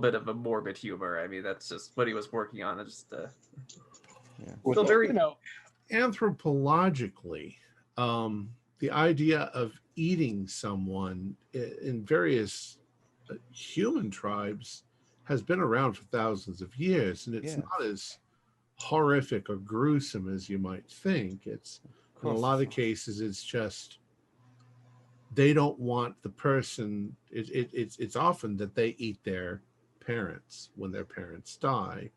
bit of a morbid humor. I mean, that's just what he was working on. It's just Yeah. still very Anthropologically, the idea of eating someone in various human tribes has been around for thousands of years, and it's Yes. not as horrific or gruesome as you might think. It's in a lot of cases, it's just they don't want the person. It's often that they eat their parents when their parents die,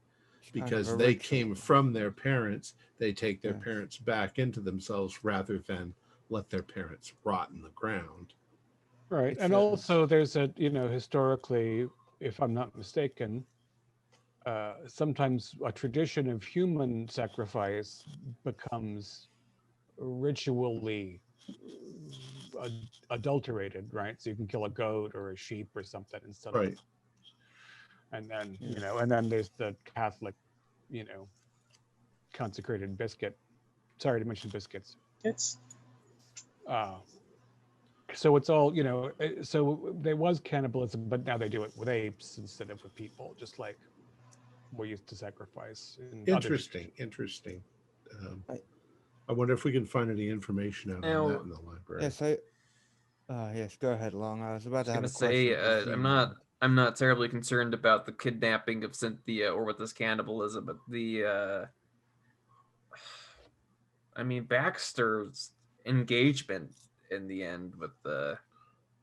because they came from their parents. They take their parents back into themselves rather than let their parents rot in the ground. Right. It's And also there's historically, if I'm not mistaken, sometimes a tradition of human sacrifice becomes ritually adulterated, right? So you can kill a goat or a sheep or something instead Right. of, and then, and then there's the Catholic, consecrated biscuit. Sorry to mention biscuits. It's So it's all, so there was cannibalism, but now they do it with apes instead of with people, just like we used to sacrifice. Interesting. I wonder if we can find any information out on that in the library. Yes, yes. Go ahead, Long. I was about to I have a was gonna say question. I'm not terribly concerned about the kidnapping of Cynthia or with this cannibalism, but I mean Baxter's engagement in the end with the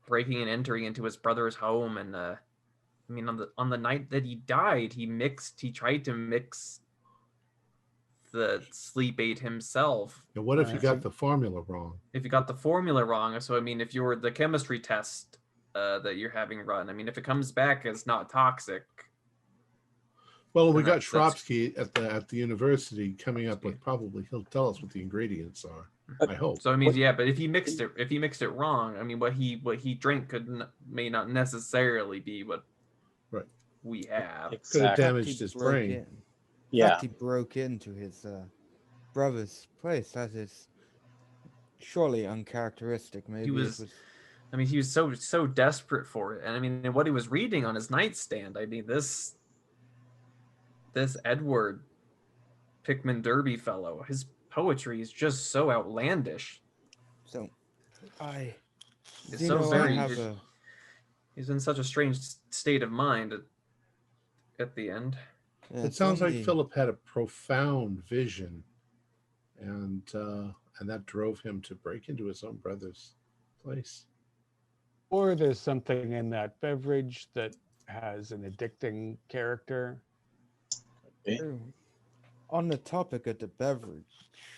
breaking and entering into his brother's home, and I mean on the night that he died, he tried to mix the sleep aid himself. And what if you got the formula wrong? If you got the formula wrong, so I mean, if you're the chemistry test that you're having run, I mean, if it comes back as not toxic. Well, we got Shropsky at the university coming up with he'll tell us what the ingredients are. I hope. So I mean, yeah, but if he mixed it wrong, I mean, what he drank may not necessarily be what we have. Exactly. Could have damaged his brain. Yeah, he broke into his brother's place. That is surely uncharacteristic. Maybe he was so desperate for it, and I mean, what he was reading on his nightstand. I mean, this Edward Pickman Derby fellow, his poetry is just so outlandish. So, he's in such a strange state of mind at the end. Yeah, it sounds like Philip had a profound vision, and that drove him to break into his own brother's place. Or there's something in that beverage that has an addicting character. On the topic of the beverage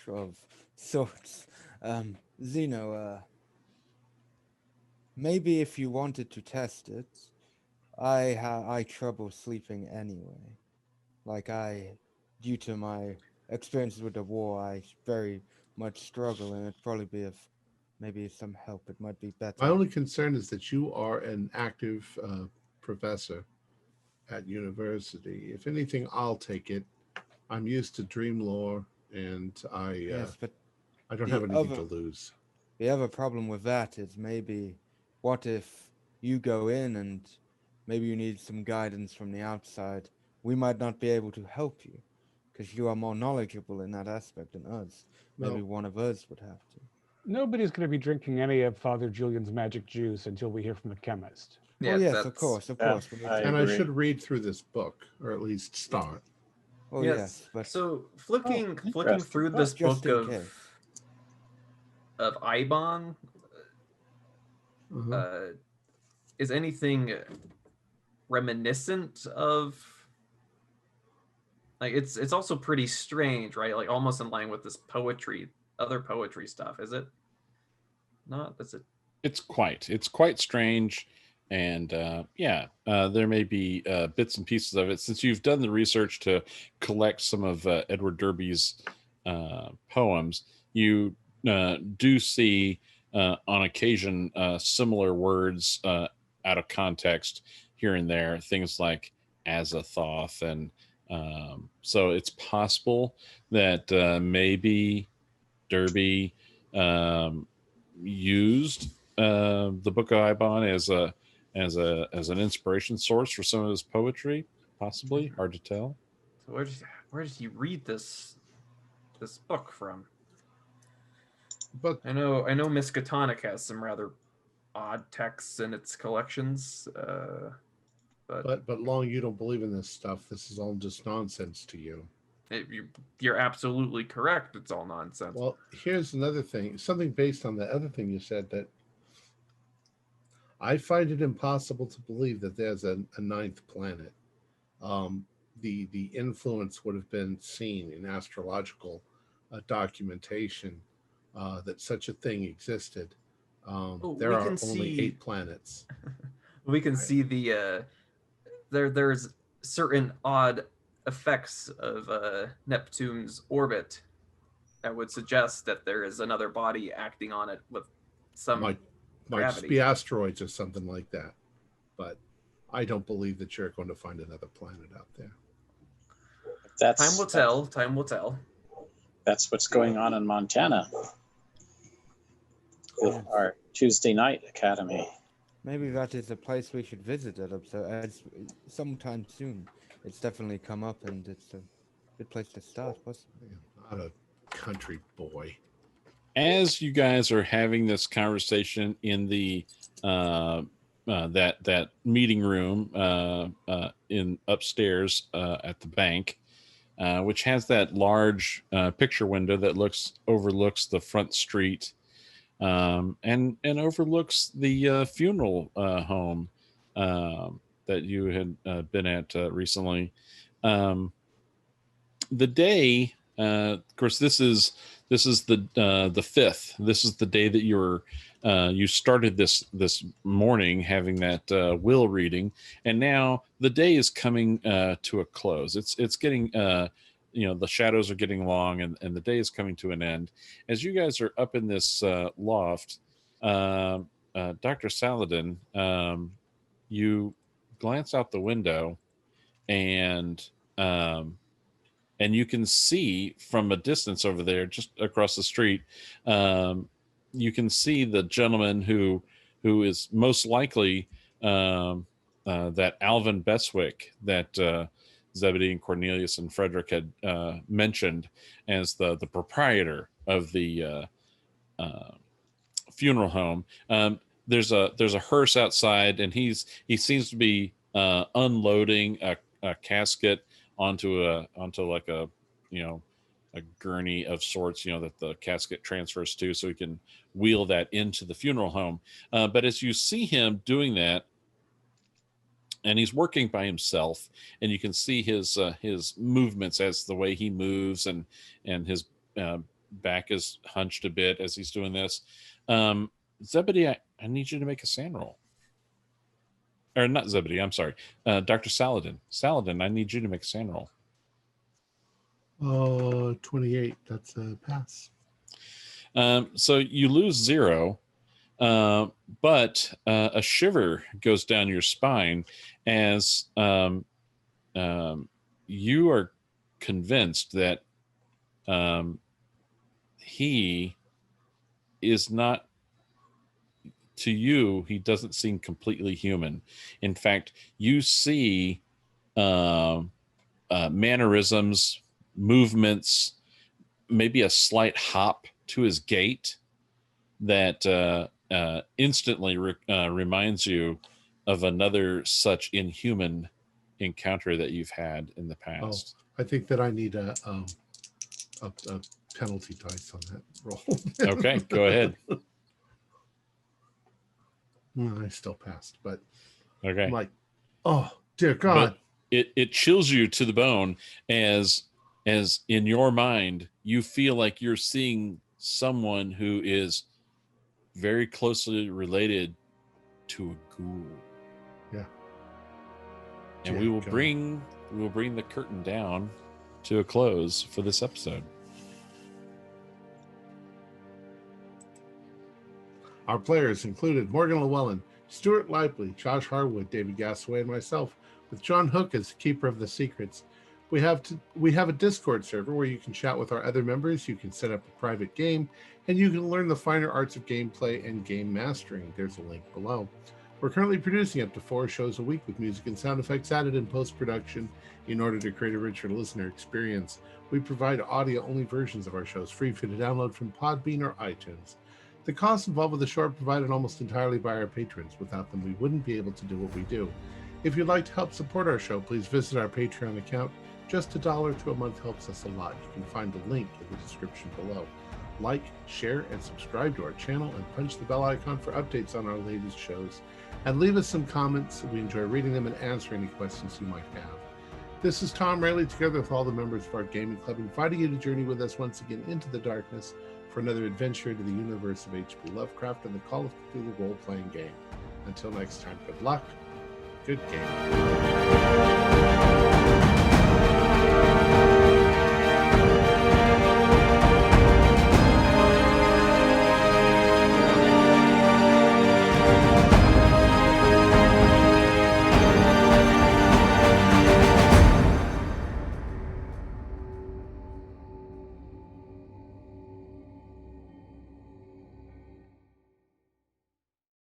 of sorts, Zeno, maybe if you wanted to test it, I trouble sleeping anyway. Like due to my experiences with the war, I very much struggle, and it'd probably be of maybe some help. It might be better. My only concern is that you are an active professor. at university. If anything, I'll take it. I'm used to dream lore, and Yes, but I don't the have anything other- to lose. the other problem with that is maybe what if you go in and maybe you need some guidance from the outside? We might not be able to help you because you are more knowledgeable in that aspect than us. Maybe No. one of us would have to. Nobody's going to be drinking any of Father Julian's magic juice until we hear from the chemist. Well, yes, of that's- course, of Yeah, course. We need I to- And I agree. should read through this book, or at least start. Well, yes, but so flicking interesting. through this Just book in case. of Ibon, Uh-huh. is anything reminiscent of, like, it's also pretty strange, right? Like almost in line with this other poetry stuff, is it not? That's it. It's quite strange, and there may be bits and pieces of it. Since you've done the research to collect some of Edward Derby's poems, you do see on occasion similar words out of context here and there, things like Azathoth, and so it's possible that maybe Derby used the Book of Ibon as an inspiration source for some of his poetry. Possibly, hard to tell. So where did he read this book from? But I know Miskatonic has some rather odd texts in its collections, but Long, you don't believe in this stuff. This is all just nonsense to you. You're absolutely correct. It's all nonsense. Well, here's another thing, something based on the other thing you said, that I find it impossible to believe that there's a ninth planet. The influence would have been seen in astrological documentation that such a thing existed. There we are can only see- 8 planets. We can see the there's certain odd effects of Neptune's orbit that would suggest that there is another body acting on it with some Might just gravity. be asteroids or something like that. But I don't believe that you're going to find another planet out there. Time will tell. Time will tell. That's what's going on in Montana with our Tuesday night academy. Maybe that is a place we should visit at sometime soon. It's definitely come up, and it's a good place to start, possibly. Not a country boy. As you guys are having this conversation in the that meeting room in upstairs at the bank, which has that large picture window that overlooks the front street, and overlooks the funeral home that you had been at recently. The day, of course, this is the 5th. This is the day that you started this morning having that will reading, and now the day is coming to a close. It's getting the shadows are getting long, and the day is coming to an end. As you guys are up in this loft, Dr. Saladin, you glance out the window, and you can see from a distance over there, just across the street, you can see the gentleman who is most likely that Alvin Beswick that Zebedee and Cornelius and Frederick had mentioned as the proprietor of the funeral home. There's a hearse outside, and he seems to be unloading a casket onto like a a gurney of sorts, that the casket transfers to, so he can wheel that into the funeral home. But as you see him doing that, and he's working by himself, and you can see his movements as the way he moves, and his back is hunched a bit as he's doing this. Zebedee, I need you to make a sand roll. Or not Zebedee, I'm sorry. Dr. Saladin. Saladin, I need you to make a sand roll. 28. That's a pass. So you lose 0, but a shiver goes down your spine as you are convinced that he is not, to you, he doesn't seem completely human. In fact, you see mannerisms, movements, maybe a slight hop to his gait that instantly reminds you of another such inhuman encounter that you've had in the past. I think that I need a penalty dice on that roll. Okay, go ahead. I still passed, but Okay. I'm like, oh dear God. But it chills you to the bone as in your mind you feel like you're seeing someone who is very closely related to a ghoul. Yeah. And we will bring the curtain down to a close for this episode. Our players included Morgan Llewellyn, Stuart Lively, Josh Harwood, David Gasaway, and myself, with John Hook as Keeper of the Secrets. We have a Discord server where you can chat with our other members, you can set up a private game, and you can learn the finer arts of gameplay and game mastering. There's a link below. We're currently producing up to 4 shows a week with music and sound effects added in post-production in order to create a richer listener experience. We provide audio-only versions of our shows free for you to download from Podbean or iTunes. The costs involved with the show are provided almost entirely by our patrons. Without them, we wouldn't be able to do what we do. If you'd like to help support our show, please visit our Patreon account. Just $1 to a month helps us a lot. You can find the link in the description below. Like, share, and subscribe to our channel, and punch the bell icon for updates on our latest shows. And leave us some comments. We enjoy reading them and answering any questions you might have. This is Tom Rayleigh, together with all the members of our gaming club, inviting you to journey with us once again into the darkness for another adventure into the universe of H.P. Lovecraft and the Call of Cthulhu role-playing game. Until next time, good luck, good game.